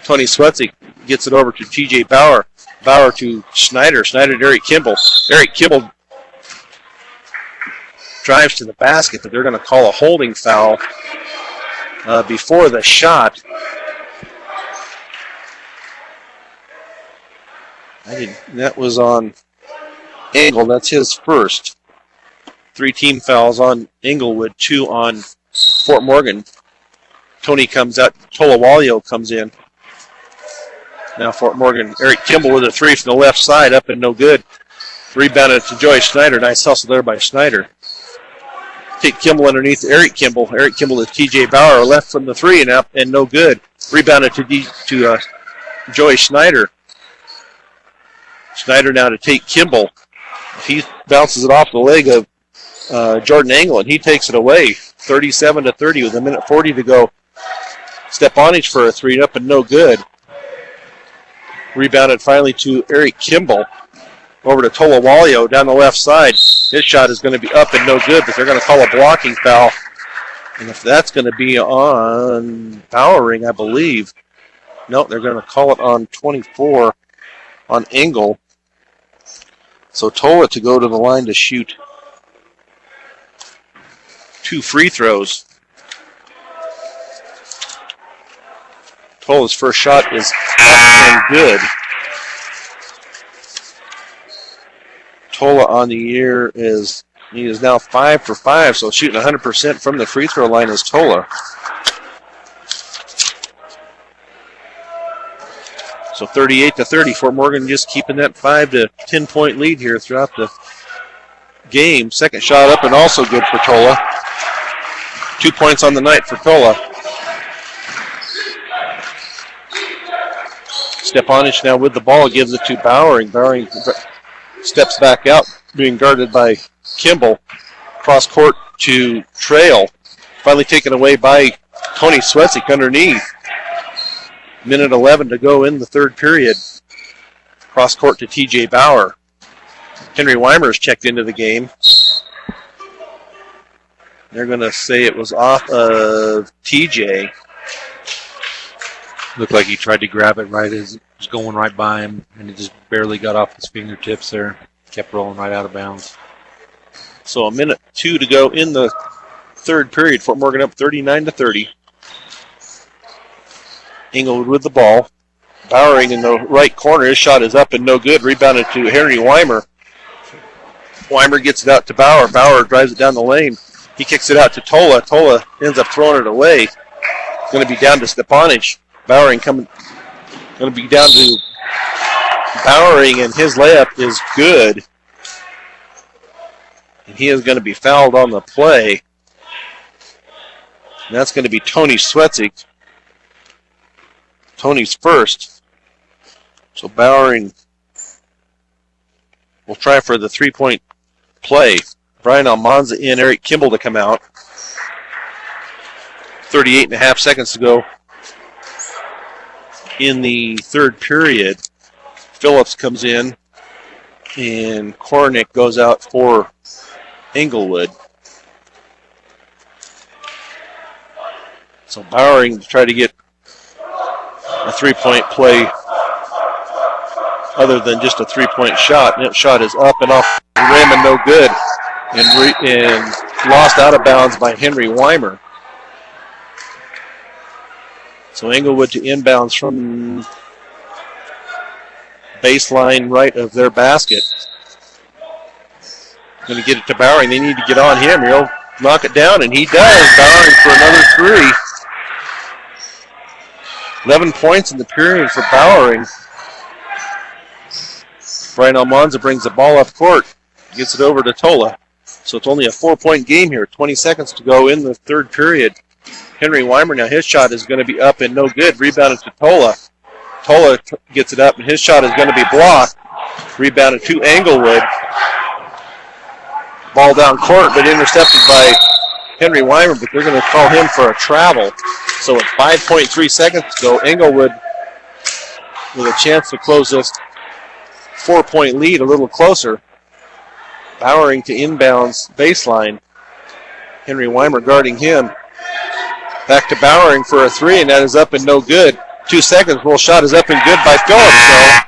Tony Swetzik gets it over to TJ Bauer. Bauer to Schneider. Schneider to Eric Kimball. Eric Kimball drives to the basket, but they're going to call a holding foul before the shot. That was on Engel. That's his first. 3 team fouls on Englewood, 2 on Fort Morgan. Tony comes out. Tolawalio comes in. Now Fort Morgan. Eric Kimball with a 3 from the left side, up and no good. Rebounded to Joey Schneider. Nice hustle there by Schneider. Take Kimball underneath Eric Kimball. Eric Kimball to TJ Bauer, left from the 3 and up and no good. Rebounded to Joey Schneider. Schneider now to take Kimball. He bounces it off the leg of Jordan Engel, and he takes it away. 37-30 with 1:40 to go. Stepanich for a 3 up and no good. Rebounded finally to Eric Kimball. Over to Tolawalio down the left side. His shot is going to be up and no good, but they're going to call a blocking foul. And if that's going to be on Bowering, I believe. No, they're going to call it on 24 on Engel. So Tola to go to the line to shoot 2 free throws. Tola's first shot is up and good. Tola on the year is now 5 for 5, so shooting 100% from the free throw line is Tola. So 38-30, Fort Morgan just keeping that 5 to 10 point lead here throughout the game. Second shot up and also good for Tola. 2 points on the night for Tola. Stepanich now with the ball, gives it to Bowering. Bowering steps back out, being guarded by Kimball. Cross court to Trail. Finally taken away by Tony Swetzik underneath. 1:11 to go in the third period. Cross court to TJ Bauer. Henry Weimer's checked into the game. They're going to say it was off of TJ. Looked like he tried to grab it right as it was going right by him, and it just barely got off his fingertips there. Kept rolling right out of bounds. So 1:02 to go in the third period. Fort Morgan up 39-30. Englewood with the ball. Bowering in the right corner. His shot is up and no good. Rebounded to Henry Weimer. Weimer gets it out to Bauer. Bauer drives it down the lane. He kicks it out to Tola. Tola ends up throwing it away. It's going to be down to Stepanich. Bowering going to be down to Bowering, and his layup is good. And he is going to be fouled on the play. And that's going to be Tony Swetzik. Tony's first. So Bowering will try for the 3-point play. Brian Almanza in, Eric Kimball to come out. 38.5 seconds to go in the third period. Phillips comes in, and Kornick goes out for Englewood. So Bowering to try to get a 3-point play other than just a 3-point shot. And that shot is up and off the rim and no good. And lost out of bounds by Henry Weimer. So Englewood to inbounds from baseline right of their basket. Going to get it to Bowering. They need to get on him. He'll knock it down, and he does. Bowering for another 3. 11 points in the period for Bowering. Brian Almanza brings the ball up court. Gets it over to Tola. So it's only a 4-point game here. 20 seconds to go in the third period. Henry Weimer now, his shot is going to be up and no good. Rebounded to Tola. Tola gets it up, and his shot is going to be blocked. Rebounded to Englewood. Ball down court, but intercepted by Henry Weimer, but they're going to call him for a travel. So with 5.3 seconds to go, Englewood with a chance to close this 4-point lead a little closer. Bowering to inbounds baseline. Henry Weimer guarding him. Back to Bowering for a three, and that is up and no good. 2 seconds, roll shot is up and good by Phillips.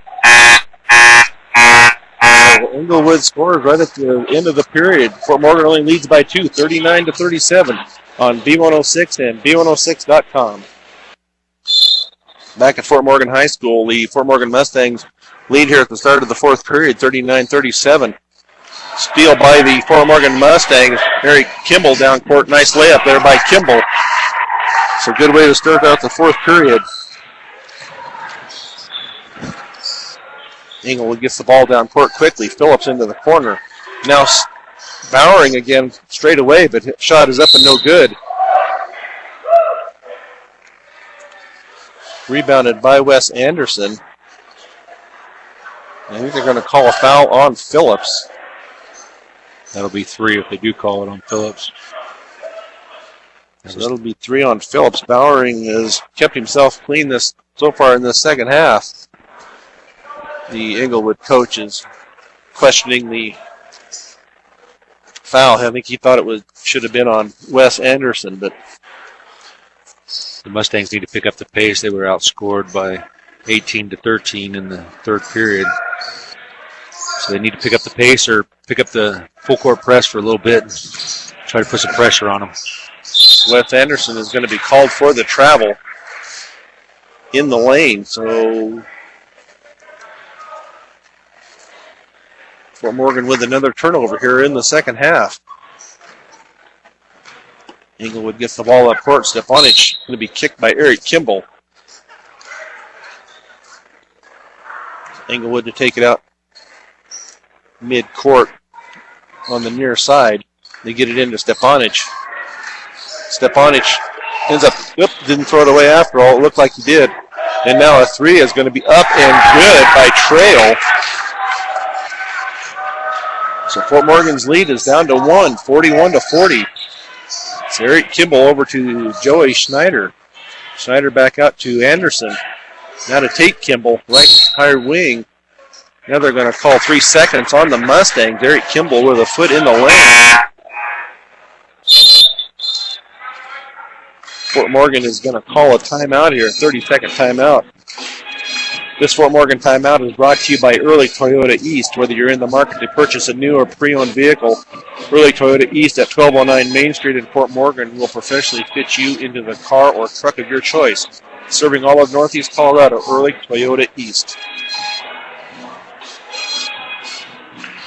So Englewood scores right at the end of the period. Fort Morgan only leads by 2, 39-37 on B106 and B106.com. Back at Fort Morgan High School, the Fort Morgan Mustangs lead here at the start of the fourth period, 39-37. Steal by the Fort Morgan Mustangs. Eric Kimball down court. Nice layup there by Kimball. It's a good way to start out the fourth period. Englewood gets the ball down court quickly. Phillips into the corner. Now Bowering again straight away, but shot is up and no good. Rebounded by Wes Anderson. I think they're going to call a foul on Phillips. That'll be 3 if they do call it on Phillips. So that'll be 3 on Phillips. Bowering has kept himself clean so far in the second half. The Englewood coach is questioning the foul. I think he thought it should have been on Wes Anderson, but the Mustangs need to pick up the pace. They were outscored by 18-13 in the third period. So they need to pick up the pace or pick up the full court press for a little bit and try to put some pressure on them. Wes Anderson is going to be called for the travel in the lane. So Fort Morgan with another turnover here in the second half. Englewood gets the ball up court. Stepanic going to be kicked by Eric Kimball. Englewood to take it out mid-court on the near side. They get it into Stepanic. Stepanic ends up, didn't throw it away after all. It looked like he did. And now a three is going to be up and good by Trail. So Fort Morgan's lead is down to 1, 41-40. It's Eric Kimball over to Joey Schneider. Schneider back out to Anderson. Now to Tate Kimball, right high wing. Now they're going to call 3 seconds on the Mustangs. Eric Kimball with a foot in the lane. Fort Morgan is going to call a timeout here, a 30-second timeout. This Fort Morgan timeout is brought to you by Early Toyota East. Whether you're in the market to purchase a new or pre-owned vehicle, Early Toyota East at 1209 Main Street in Fort Morgan will professionally fit you into the car or truck of your choice. Serving all of Northeast Colorado, Early Toyota East.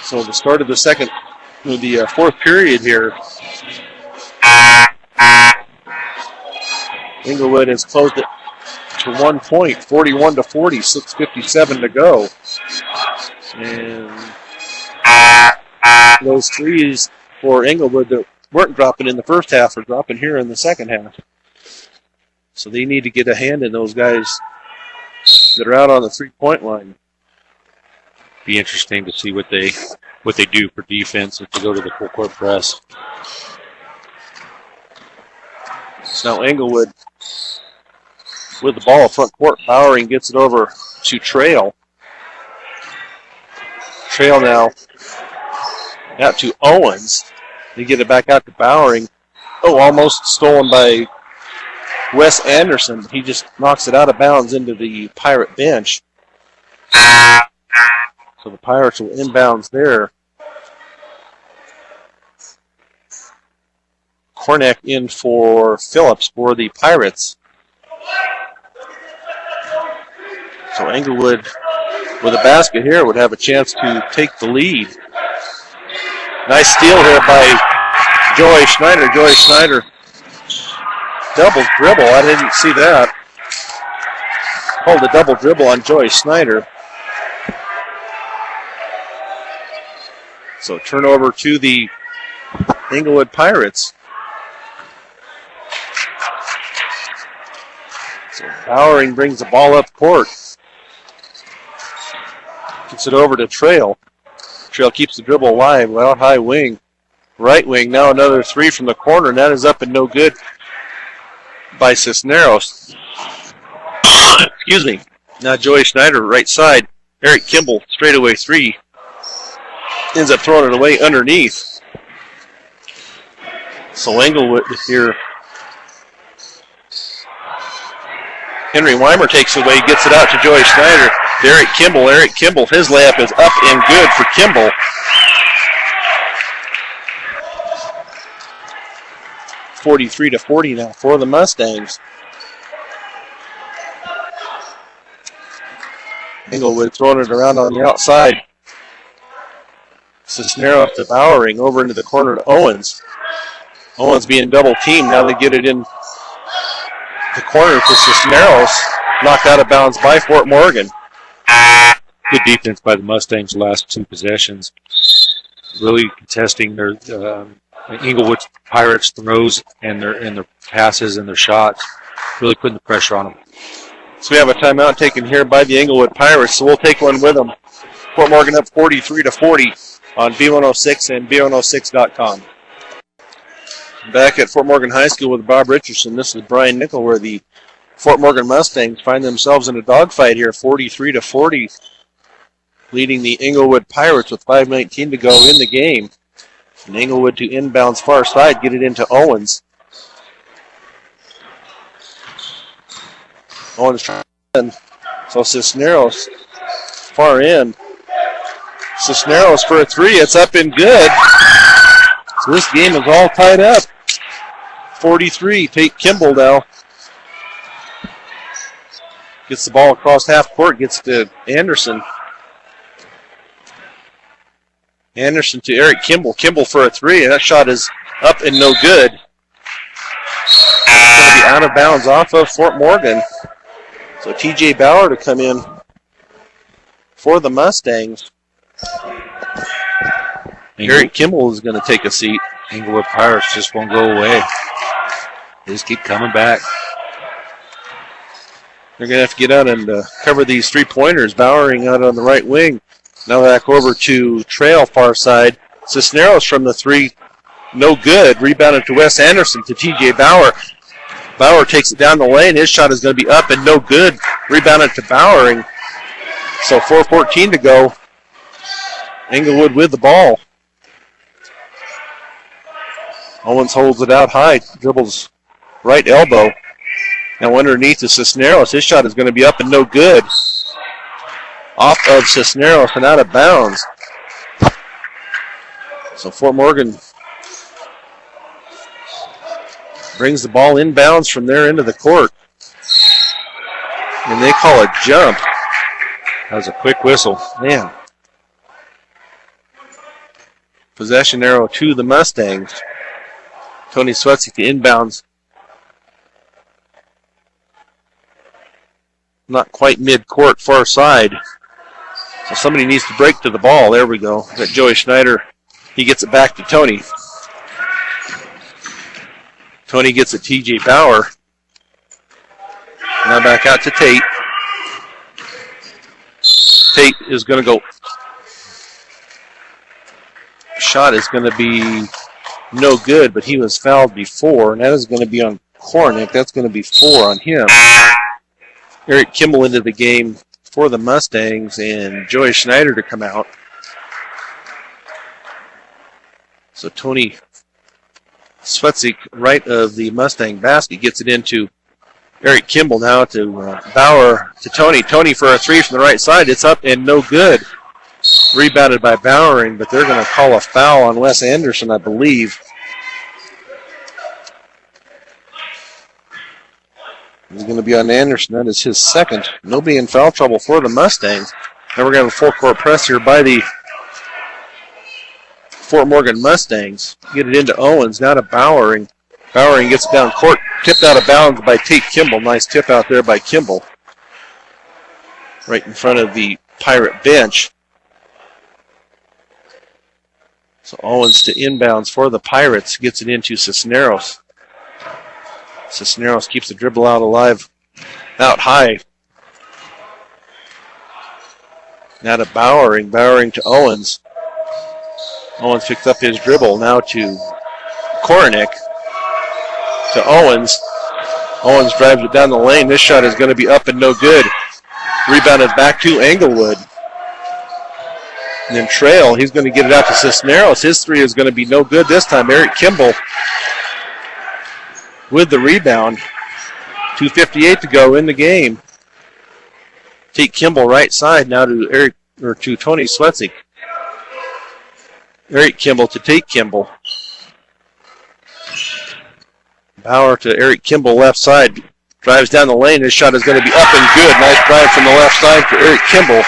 So the start of the fourth period here. Englewood has closed it to 1 point, 41-40, 6:57 to go. And those threes for Englewood that weren't dropping in the first half are dropping here in the second half. So they need to get a hand in those guys that are out on the three-point line. Be interesting to see what they do for defense if they go to the full court press. So now Englewood with the ball front court. Bowering gets it over to Trail. Trail now out to Owens. They get it back out to Bowering. Oh, almost stolen by Wes Anderson. He just knocks it out of bounds into the Pirate bench. So the Pirates will inbounds there. Kornak in for Phillips for the Pirates. So Englewood with a basket here would have a chance to take the lead. Nice steal here by Joey Schneider. Joey Schneider double dribble. I didn't see that. Called a double dribble on Joey Schneider. So turnover to the Englewood Pirates. So Bowering brings the ball up court. Gets it over to Trail. Trail keeps the dribble alive. Out high wing. Right wing. Now another three from the corner. And that is up and no good. by Cisneros. Excuse me. Now Joey Schneider, right side. Eric Kimball, straightaway three. Ends up throwing it away underneath. So Englewood here. Henry Weimer takes it away, gets it out to Joey Schneider. Eric Kimball, his layup is up and good for Kimball. 43-40 now for the Mustangs. Englewood throwing it around on the outside. Cisneros to Bowering over into the corner to Owens. Owens being double teamed. Now they get it in the corner to Cisneros. Knocked out of bounds by Fort Morgan. Good defense by the Mustangs the last two possessions. Really contesting their Englewood Pirates throws and their passes and their shots. Really putting the pressure on them. So we have a timeout taken here by the Englewood Pirates, so we'll take one with them. Fort Morgan up 43-40 on B106 and B106.com. Back at Fort Morgan High School with Bob Richardson. This is Brian Nickel, where the Fort Morgan Mustangs find themselves in a dogfight here, 43-40, leading the Englewood Pirates with 5:19 to go in the game. And Englewood to inbounds far side, get it into Owens. Owens trying in. So Cisneros, far end. Cisneros for a three. It's up and good. So this game is all tied up. 43. Tate Kimball now. Gets the ball across half court. Gets to Anderson. Anderson to Eric Kimball. Kimball for a three. And that shot is up and no good. It's going to be out of bounds off of Fort Morgan. So TJ Bauer to come in for the Mustangs. Eric Kimball is going to take a seat. Englewood Pirates just won't go away. They just keep coming back. They're going to have to get out and cover these three-pointers. Bowering out on the right wing. Now back over to Trail, far side. Cisneros from the three. No good. Rebounded to Wes Anderson to TJ Bauer. Bauer takes it down the lane. His shot is going to be up and no good. Rebounded to Bowering. So 4:14 to go. Englewood with the ball. Owens holds it out high. Dribbles right elbow. Now underneath to Cisneros. His shot is going to be up and no good. Off of Cisneros and out of bounds. So Fort Morgan brings the ball inbounds from their end of the court. And they call a jump. That was a quick whistle. Man. Possession arrow to the Mustangs. Tony Swetzik, the inbounds. Not quite mid-court, far side. So somebody needs to break to the ball. There we go. Got Joey Schneider. He gets it back to Tony. Tony gets it TJ Bauer. Now back out to Tate. Tate is going to go. Shot is going to be no good, but he was fouled before, and that is going to be on Kornick. That's going to be 4 on him. Eric Kimball into the game for the Mustangs, and Joey Schneider to come out. So Tony Swetzik, right of the Mustang basket, gets it into Eric Kimball now to Bauer to Tony. Tony for a three from the right side. It's up and no good. Rebounded by Bowering, but they're going to call a foul on Wes Anderson, I believe. He's going to be on Anderson. That is his second. Nobody in foul trouble for the Mustangs. Now we're going to have a full court press here by the Fort Morgan Mustangs. Get it into Owens, now to Bowering. Bowering gets it down court, tipped out of bounds by Tate Kimball. Nice tip out there by Kimball. Right in front of the Pirate bench. So Owens to inbounds for the Pirates. Gets it into Cisneros. Cisneros keeps the dribble out alive, out high. Now to Bowering. Bowering to Owens. Owens picks up his dribble. Now to Kornick. To Owens. Owens drives it down the lane. This shot is going to be up and no good. Rebounded back to Englewood. And then Trail, he's going to get it out to Cisneros. His three is going to be no good this time. Eric Kimball with the rebound. 2:58 to go in the game. Tate Kimball right side now to Tony Swetzik. Eric Kimball to Tate Kimball. Bauer to Eric Kimball left side. Drives down the lane. His shot is going to be up and good. Nice drive from the left side for Eric Kimball.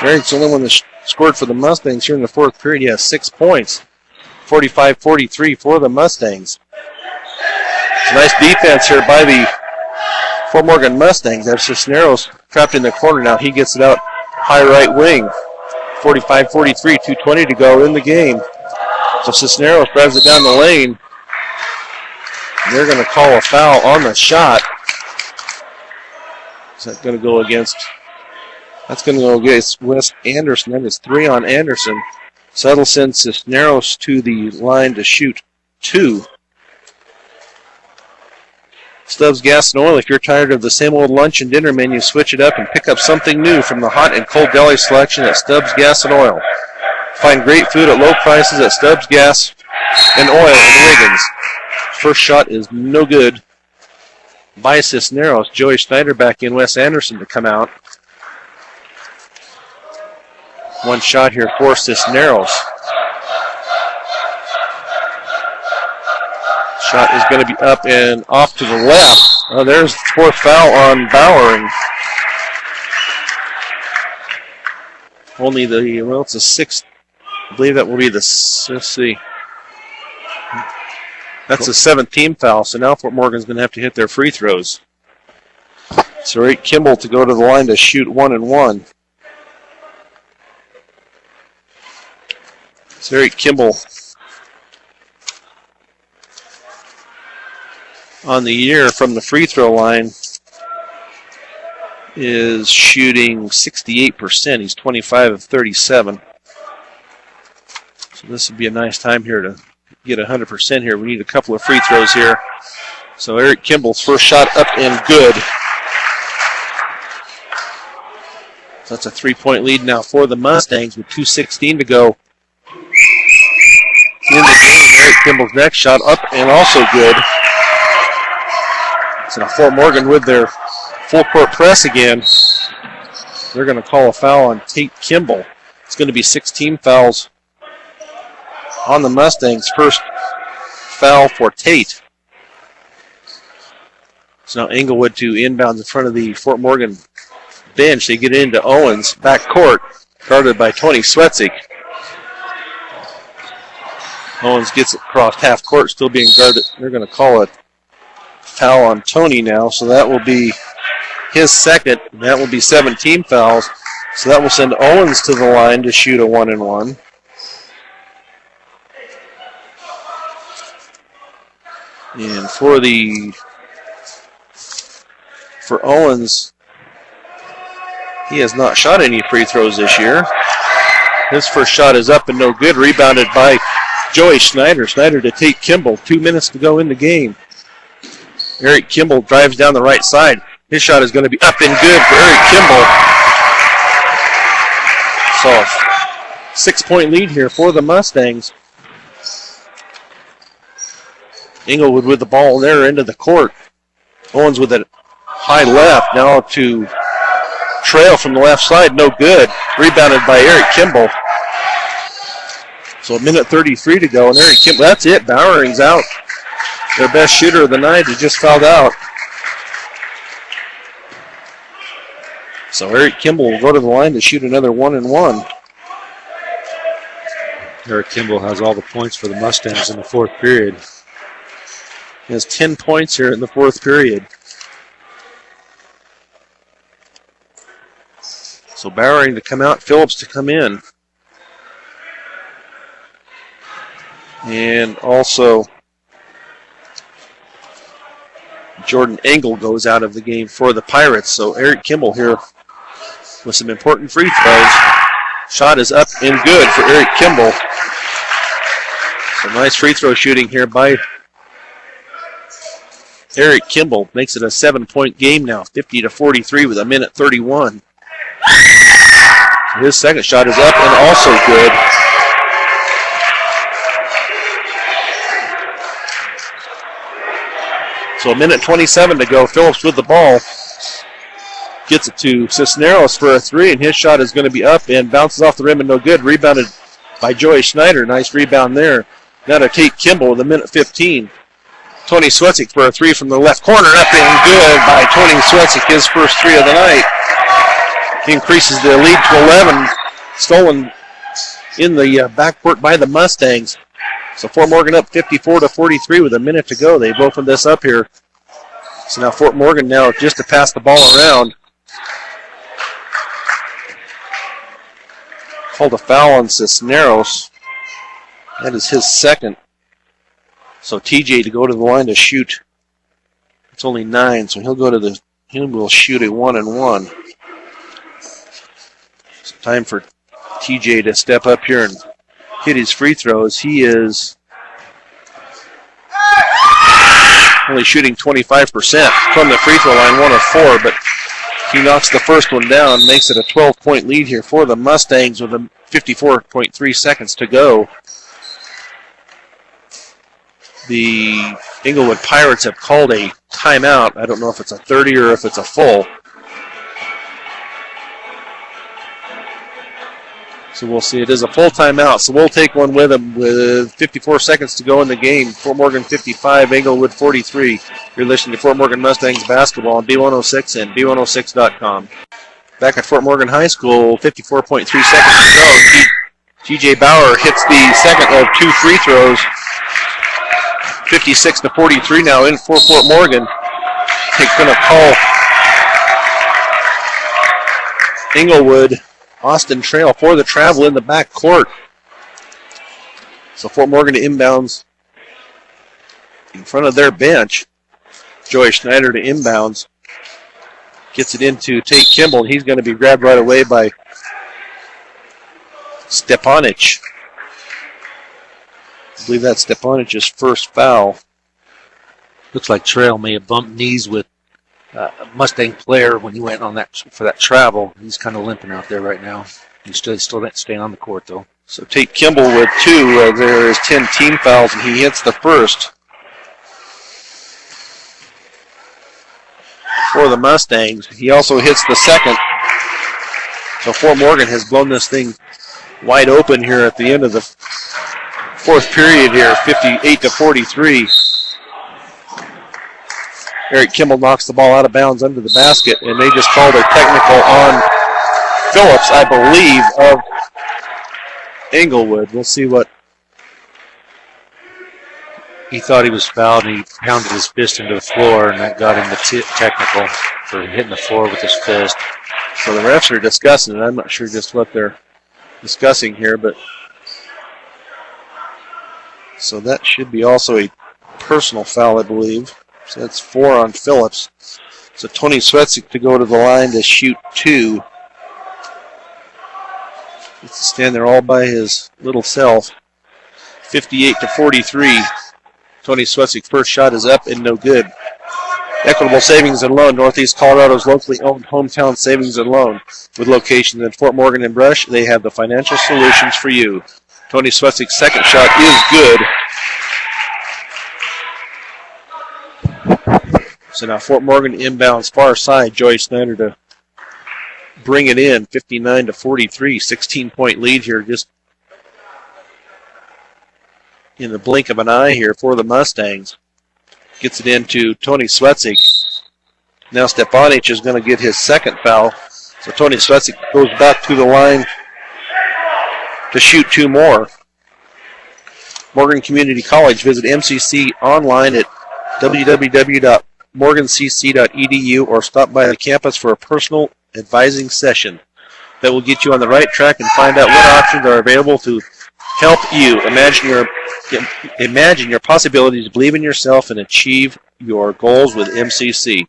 Eric's the only one that scored for the Mustangs here in the fourth period. He has 6 points. 45-43 for the Mustangs. Nice defense here by the Fort Morgan Mustangs. There's Cisneros trapped in the corner now. He gets it out high right wing. 45-43, 2:20 to go in the game. So Cisneros drives it down the lane. They're going to call a foul on the shot. Is that going to go against? That's going to go against Wes Anderson. That is 3 on Anderson. So that'll send Cisneros to the line to shoot 2. Stubbs Gas and Oil. If you're tired of the same old lunch and dinner menu, switch it up and pick up something new from the hot and cold deli selection at Stubbs Gas and Oil. Find great food at low prices at Stubbs Gas and Oil in Wiggins. First shot is no good by Cisneros. Joey Schneider back in. Wes Anderson to come out. One shot here for Cisneros. Shot is going to be up and off to the left. Oh, there's the 4th foul on Bowering. Only it's a 6th. I believe that will be let's see. That's a 7th team foul, so now Fort Morgan's going to have to hit their free throws. So Eric Kimball to go to the line to shoot 1 and 1. So Eric Kimball on the year from the free throw line is shooting 68%. He's 25 of 37. So this would be a nice time here to get 100% here. We need a couple of free throws here. So Eric Kimball's first shot up and good. So that's a 3-point lead now for the Mustangs with 2:16 to go in the game. Eric Kimball's next shot up and also good. So now Fort Morgan with their full court press again. They're going to call a foul on Tate Kimball. It's going to be 16 fouls on the Mustangs. First foul for Tate. So now Englewood to inbounds in front of the Fort Morgan bench. They get into Owens, back court, guarded by Tony Swetzik. Owens gets it across half court, still being guarded. They're going to call a foul on Tony now, so that will be his second. That will be 17 fouls. So that will send Owens to the line to shoot a 1 and 1. And for Owens, he has not shot any free throws this year. His first shot is up and no good. Rebounded by Joey Schneider. Schneider to Tate Kimball. 2 minutes to go in the game. Eric Kimball drives down the right side. His shot is going to be up and good for Eric Kimball. So a 6-point lead here for the Mustangs. Englewood with the ball there into the court. Owens with it high left. Now to Trail from the left side. No good. Rebounded by Eric Kimball. So a minute 33 to go. And Eric Kimball, that's it. Bowering's out. Their best shooter of the night has just fouled out. So Eric Kimball will go to the line to shoot another 1 and 1. Eric Kimball has all the points for the Mustangs in the fourth period. He has 10 points here in the fourth period. So Bowering to come out, Phillips to come in. And also Jordan Engel goes out of the game for the Pirates. So Eric Kimball here with some important free throws. Shot is up and good for Eric Kimball. Some nice free throw shooting here by Eric Kimball makes it a 7-point game now, 50-43 with 1:31. His second shot is up and also good. So 1:27 to go. Phillips with the ball. Gets it to Cisneros for a three, and his shot is going to be up and bounces off the rim and no good. Rebounded by Joey Schneider. Nice rebound there. Now to Tate Kimball with 1:15. Tony Swetzik for a three from the left corner. Up and good by Tony Swetzik, his first three of the night. He increases the lead to 11. Stolen in the backcourt by the Mustangs. So Fort Morgan up 54-43 with a minute to go. They've opened this up here. So now Fort Morgan now just to pass the ball around. Called a foul on Cisneros. That is his second. So TJ to go to the line to shoot. It's only 9, so he will shoot a 1-and-1. So time for TJ to step up here and hit his free throws. He is only shooting 25% from the free throw line, 1 of 4, but he knocks the first one down, makes it a 12-point lead here for the Mustangs with 54.3 seconds to go. The Englewood Pirates have called a timeout. I don't know if it's a 30 or if it's a full. So we'll see. It is a full timeout, so we'll take one with them with 54 seconds to go in the game. Fort Morgan 55, Englewood 43. You're listening to Fort Morgan Mustangs basketball on B106 and B106.com. Back at Fort Morgan High School, 54.3 seconds to go. TJ Bauer hits the second of 2 free throws. 56-43 now in for Fort Morgan. They're going to call Englewood Austin Trail for the travel in the back court. So Fort Morgan to inbounds in front of their bench. Joey Schneider to inbounds. Gets it into Tate Kimball. He's going to be grabbed right away by Stepanic. I believe that's Stepanic's first foul. Looks like Trail may have bumped knees with a Mustang player when he went on that for that travel. He's kind of limping out there right now. He's still staying on the court, though. So Tate Kimball with 2. There is 10 team fouls, and he hits the first for the Mustangs. He also hits the second. So Fort Morgan has blown this thing wide open here at the end of the fourth period here, 58-43. Eric Kimball knocks the ball out of bounds under the basket, and they just called a technical on Phillips, I believe, of Englewood. We'll see what. He thought he was fouled, and he pounded his fist into the floor, and that got him the technical for hitting the floor with his fist. So the refs are discussing it. I'm not sure just what they're discussing here, but so that should be also a personal foul, I believe. So that's 4 on Phillips. So Tony Swetzik to go to the line to shoot 2. Gets to stand there all by his little self. 58-43. Tony Swetzik first shot is up and no good. Equitable Savings and Loan, Northeast Colorado's locally owned hometown savings and loan. With locations in Fort Morgan and Brush, they have the financial solutions for you. Tony Swetzik's second shot is good. So now Fort Morgan inbounds far side. Joey Snyder to bring it in, 59-43, 16-point lead here, just in the blink of an eye here for the Mustangs. Gets it into Tony Swetzik. Now Stepanic is going to get his second foul. So Tony Swetzik goes back to the line to shoot 2 more. Morgan Community College. Visit MCC online at www.morgancc.edu or stop by the campus for a personal advising session that will get you on the right track and find out what options are available to help you imagine your possibilities, believe in yourself, and achieve your goals with MCC.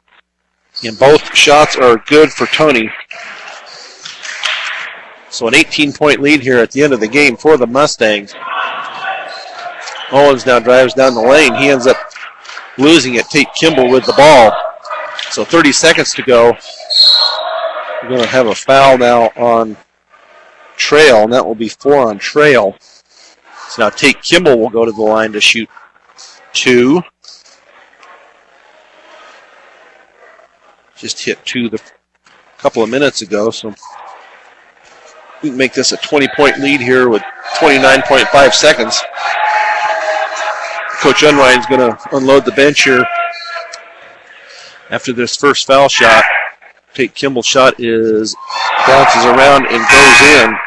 And both shots are good for Tony. So an 18-point lead here at the end of the game for the Mustangs. Owens now drives down the lane. He ends up losing it. Tate Kimball with the ball. So 30 seconds to go. We're going to have a foul now on Trail, and that will be 4 on Trail. So now Tate Kimball will go to the line to shoot 2. Just hit 2 a couple of minutes ago, so we can make this a 20-point lead here with 29.5 seconds. Coach Unrein's going to unload the bench here after this first foul shot. Tate Kimball's shot bounces around and goes in.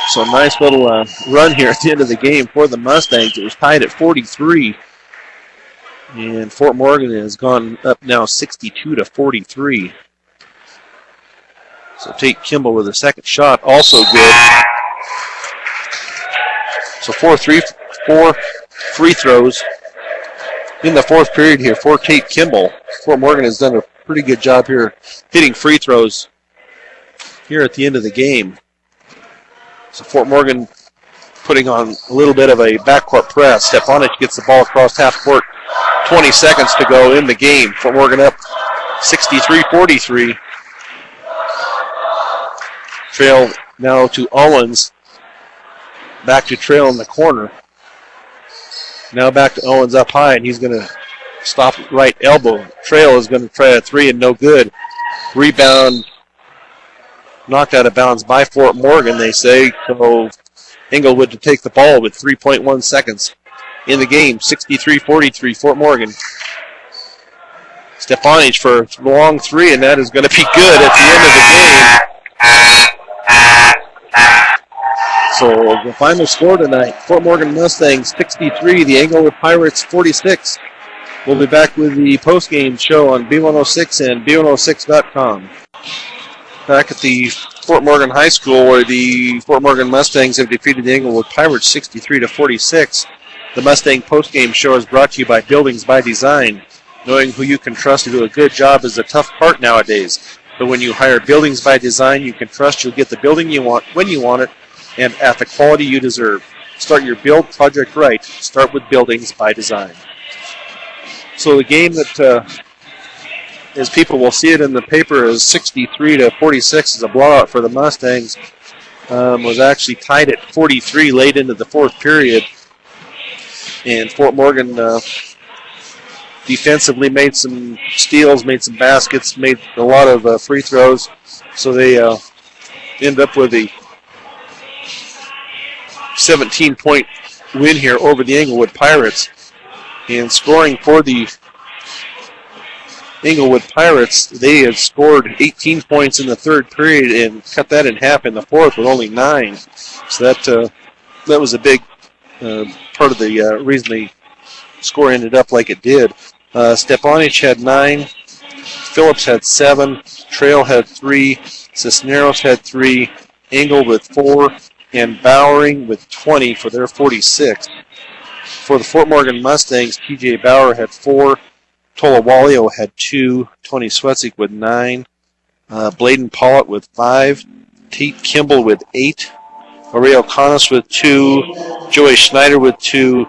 So a nice little run here at the end of the game for the Mustangs. It was tied at 43. And Fort Morgan has gone up now 62-43. So Tate Kimball with a second shot, also good. So four free throws in the fourth period here for Tate Kimball. Fort Morgan has done a pretty good job here hitting free throws here at the end of the game. So Fort Morgan putting on a little bit of a backcourt press. Stefanich gets the ball across half court. 20 seconds to go in the game. Fort Morgan up 63-43. Trail now to Owens. Back to Trail in the corner. Now back to Owens up high, and he's going to stop right elbow. Trail is going to try a 3 and no good. Rebound knocked out of bounds by Fort Morgan, they say. So Englewood to take the ball with 3.1 seconds in the game. 63-43, Fort Morgan. Stefanich for a long 3, and that is going to be good at the end of the game. So the final score tonight, Fort Morgan Mustangs 63, the Englewood Pirates 46. We'll be back with the post-game show on B106 and B106.com. Back at the Fort Morgan High School, where the Fort Morgan Mustangs have defeated the Englewood Pirates 63-46. The Mustang post-game show is brought to you by Buildings by Design. Knowing who you can trust to do a good job is a tough part nowadays. But when you hire Buildings by Design, you can trust you'll get the building you want when you want it and at the quality you deserve. Start your build project right. Start with Buildings by Design. So the game that, as people will see it in the paper, is 63-46 is a blowout for the Mustangs. Was actually tied at 43 late into the fourth period. And Fort Morgan defensively made some steals, made some baskets, made a lot of free throws. So they end up with a 17-point win here over the Englewood Pirates. And scoring for the Englewood Pirates, they had scored 18 points in the third period and cut that in half in the fourth with only 9. So that was a big part of the reason the score ended up like it did. Stepanich had 9, Phillips had 7, Trail had 3, Cisneros had 3, Engel with 4, and Bowering with 20 for their 46. For the Fort Morgan Mustangs, T.J. Bauer had 4, Tolawalio had 2, Tony Swetzik with 9, Bladen Pollitt with 5, Tate Kimball with 8, Aurelio Canas with 2, Joey Schneider with 2,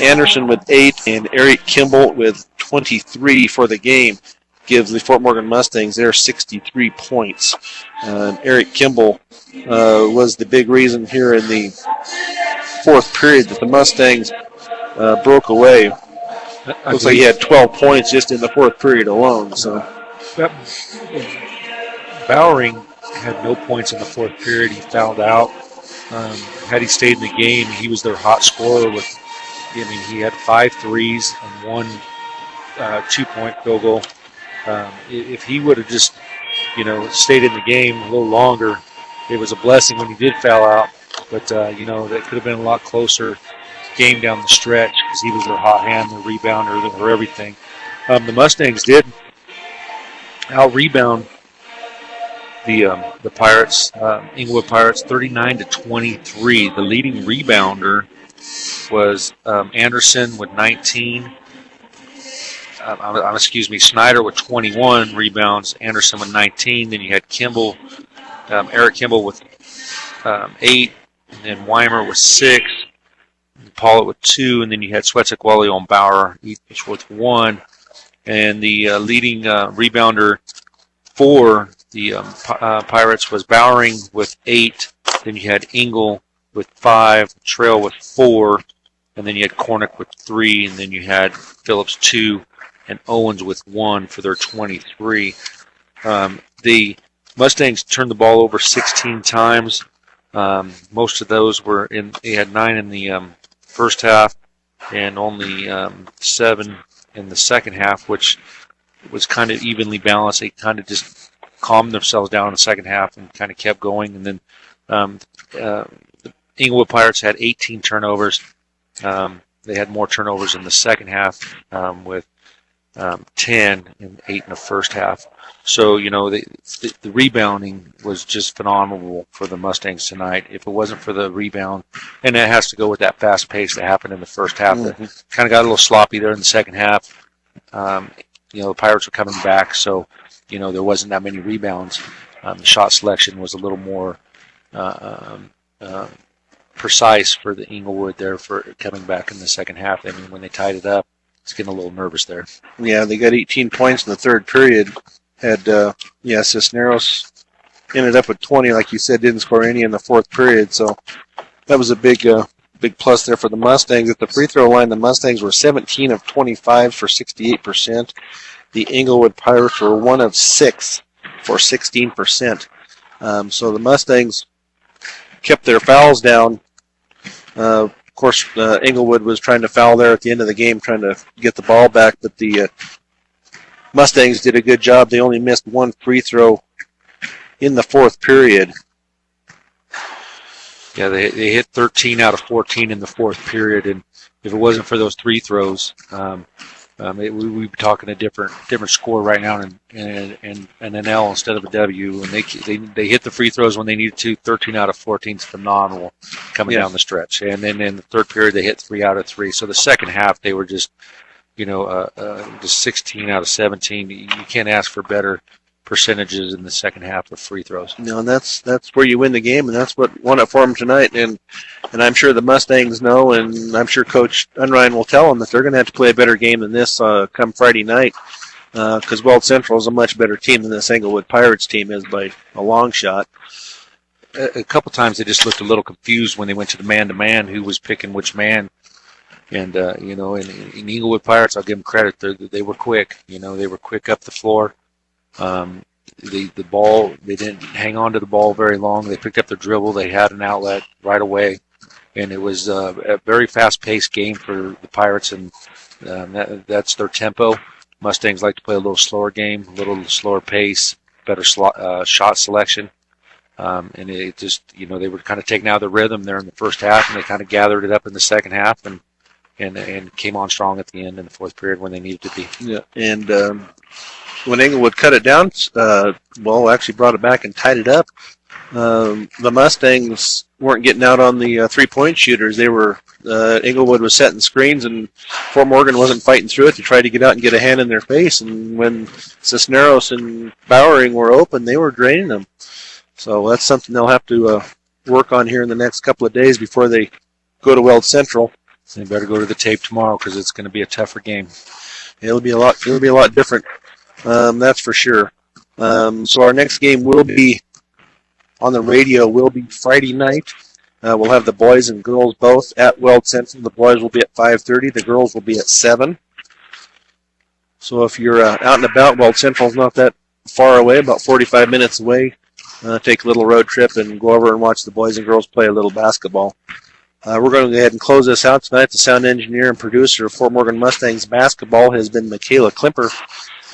Anderson with 8, and Eric Kimball with 23 for the game. Gives the Fort Morgan Mustangs their 63 points. Eric Kimball was the big reason here in the fourth period that the Mustangs broke away. Looks like he had 12 points just in the fourth period alone. So Bowering had no points in the fourth period. He fouled out. Had he stayed in the game, he was their hot scorer. He had 5 threes and 1 2-point field goal. If he would have just, stayed in the game a little longer, it was a blessing when he did foul out. But, that could have been a lot closer game down the stretch because he was their hot hand, their rebounder, their everything. The Mustangs did out-rebound the Pirates, Englewood Pirates, 39-23. The leading rebounder was Anderson with 19. Schneider with 21 rebounds, Anderson with 19. Then you had Kimball, Eric Kimball with 8, and then Weimer with 6. Pollitt with 2, and then you had Sweatzik, Wally, and Bauer each with 1. And the leading rebounder for the Pirates was Bowering with 8. Then you had Engel with 5, Trail with 4, and then you had Cornick with 3, and then you had Phillips 2, and Owens with 1 for their 23. The Mustangs turned the ball over 16 times. Most of those were they had 9 in the first half and only 7 in the second half, which was kind of evenly balanced. They kind of just calmed themselves down in the second half and kind of kept going. And then the Englewood Pirates had 18 turnovers. They had more turnovers in the second half with 10 and 8 in the first half. So, the rebounding was just phenomenal for the Mustangs tonight. If it wasn't for the rebound, and that has to go with that fast pace that happened in the first half, that kind of got a little sloppy there in the second half. The Pirates were coming back, so, there wasn't that many rebounds. The shot selection was a little more precise for the Englewood there for coming back in the second half. I mean, when they tied it up, it's getting a little nervous there. Yeah, they got 18 points in the third period. Had Cisneros ended up with 20, like you said, didn't score any in the fourth period. So that was a big plus there for the Mustangs. At the free throw line, the Mustangs were 17 of 25 for 68%. The Englewood Pirates were 1 of 6 for 16%. So the Mustangs kept their fouls down. Of course, Englewood was trying to foul there at the end of the game, trying to get the ball back, but the Mustangs did a good job. They only missed 1 free throw in the fourth period. Yeah, they hit 13 out of 14 in the fourth period, and if it wasn't for those free throws, we'd be talking a different score right now, and an L instead of a W. And they hit the free throws when they needed to. 13 out of 14 is phenomenal coming down the stretch. And then in the third period, they hit 3 out of 3. So the second half, they were just just 16 out of 17. You can't ask for better percentages in the second half of free throws. No, and that's where you win the game, and that's what won it for them tonight. And I'm sure the Mustangs know, and I'm sure Coach Unrein will tell them that they're going to have to play a better game than this come Friday night, because Weld Central is a much better team than this Englewood Pirates team is by a long shot. A couple times they just looked a little confused when they went to the man-to-man, who was picking which man. And, in Englewood Pirates, I'll give them credit. They were quick. They were quick up the floor. The ball, they didn't hang on to the ball very long. They picked up their dribble. They had an outlet right away. And it was a very fast-paced game for the Pirates, and that's their tempo. Mustangs like to play a little slower game, a little slower pace, better shot selection. And it just, they were kind of taking out of the rhythm there in the first half, and they kind of gathered it up in the second half and came on strong at the end in the fourth period when they needed to be. Yeah, and when Englewood cut it down, actually brought it back and tied it up, the Mustangs weren't getting out on the three-point shooters. They were Englewood was setting screens, and Fort Morgan wasn't fighting through it to try to get out and get a hand in their face. And when Cisneros and Bowering were open, they were draining them. So that's something they'll have to work on here in the next couple of days before they go to Weld Central. So they better go to the tape tomorrow because it's going to be a tougher game. It'll be a lot different. That's for sure. So our next game will be on the radio. Will be Friday night. We'll have the boys and girls both at Weld Central. The boys will be at 5:30. The girls will be at 7. So if you're out and about, Weld Central's not that far away, about 45 minutes away. Take a little road trip and go over and watch the boys and girls play a little basketball. We're going to go ahead and close this out tonight. The sound engineer and producer of Fort Morgan Mustangs basketball has been Michaela Klimper.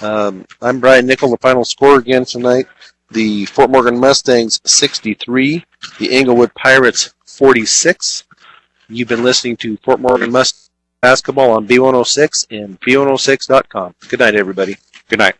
I'm Brian Nickel. The final score again tonight, the Fort Morgan Mustangs 63, the Englewood Pirates 46. You've been listening to Fort Morgan Mustangs basketball on B106 and B106.com. Good night, everybody. Good night.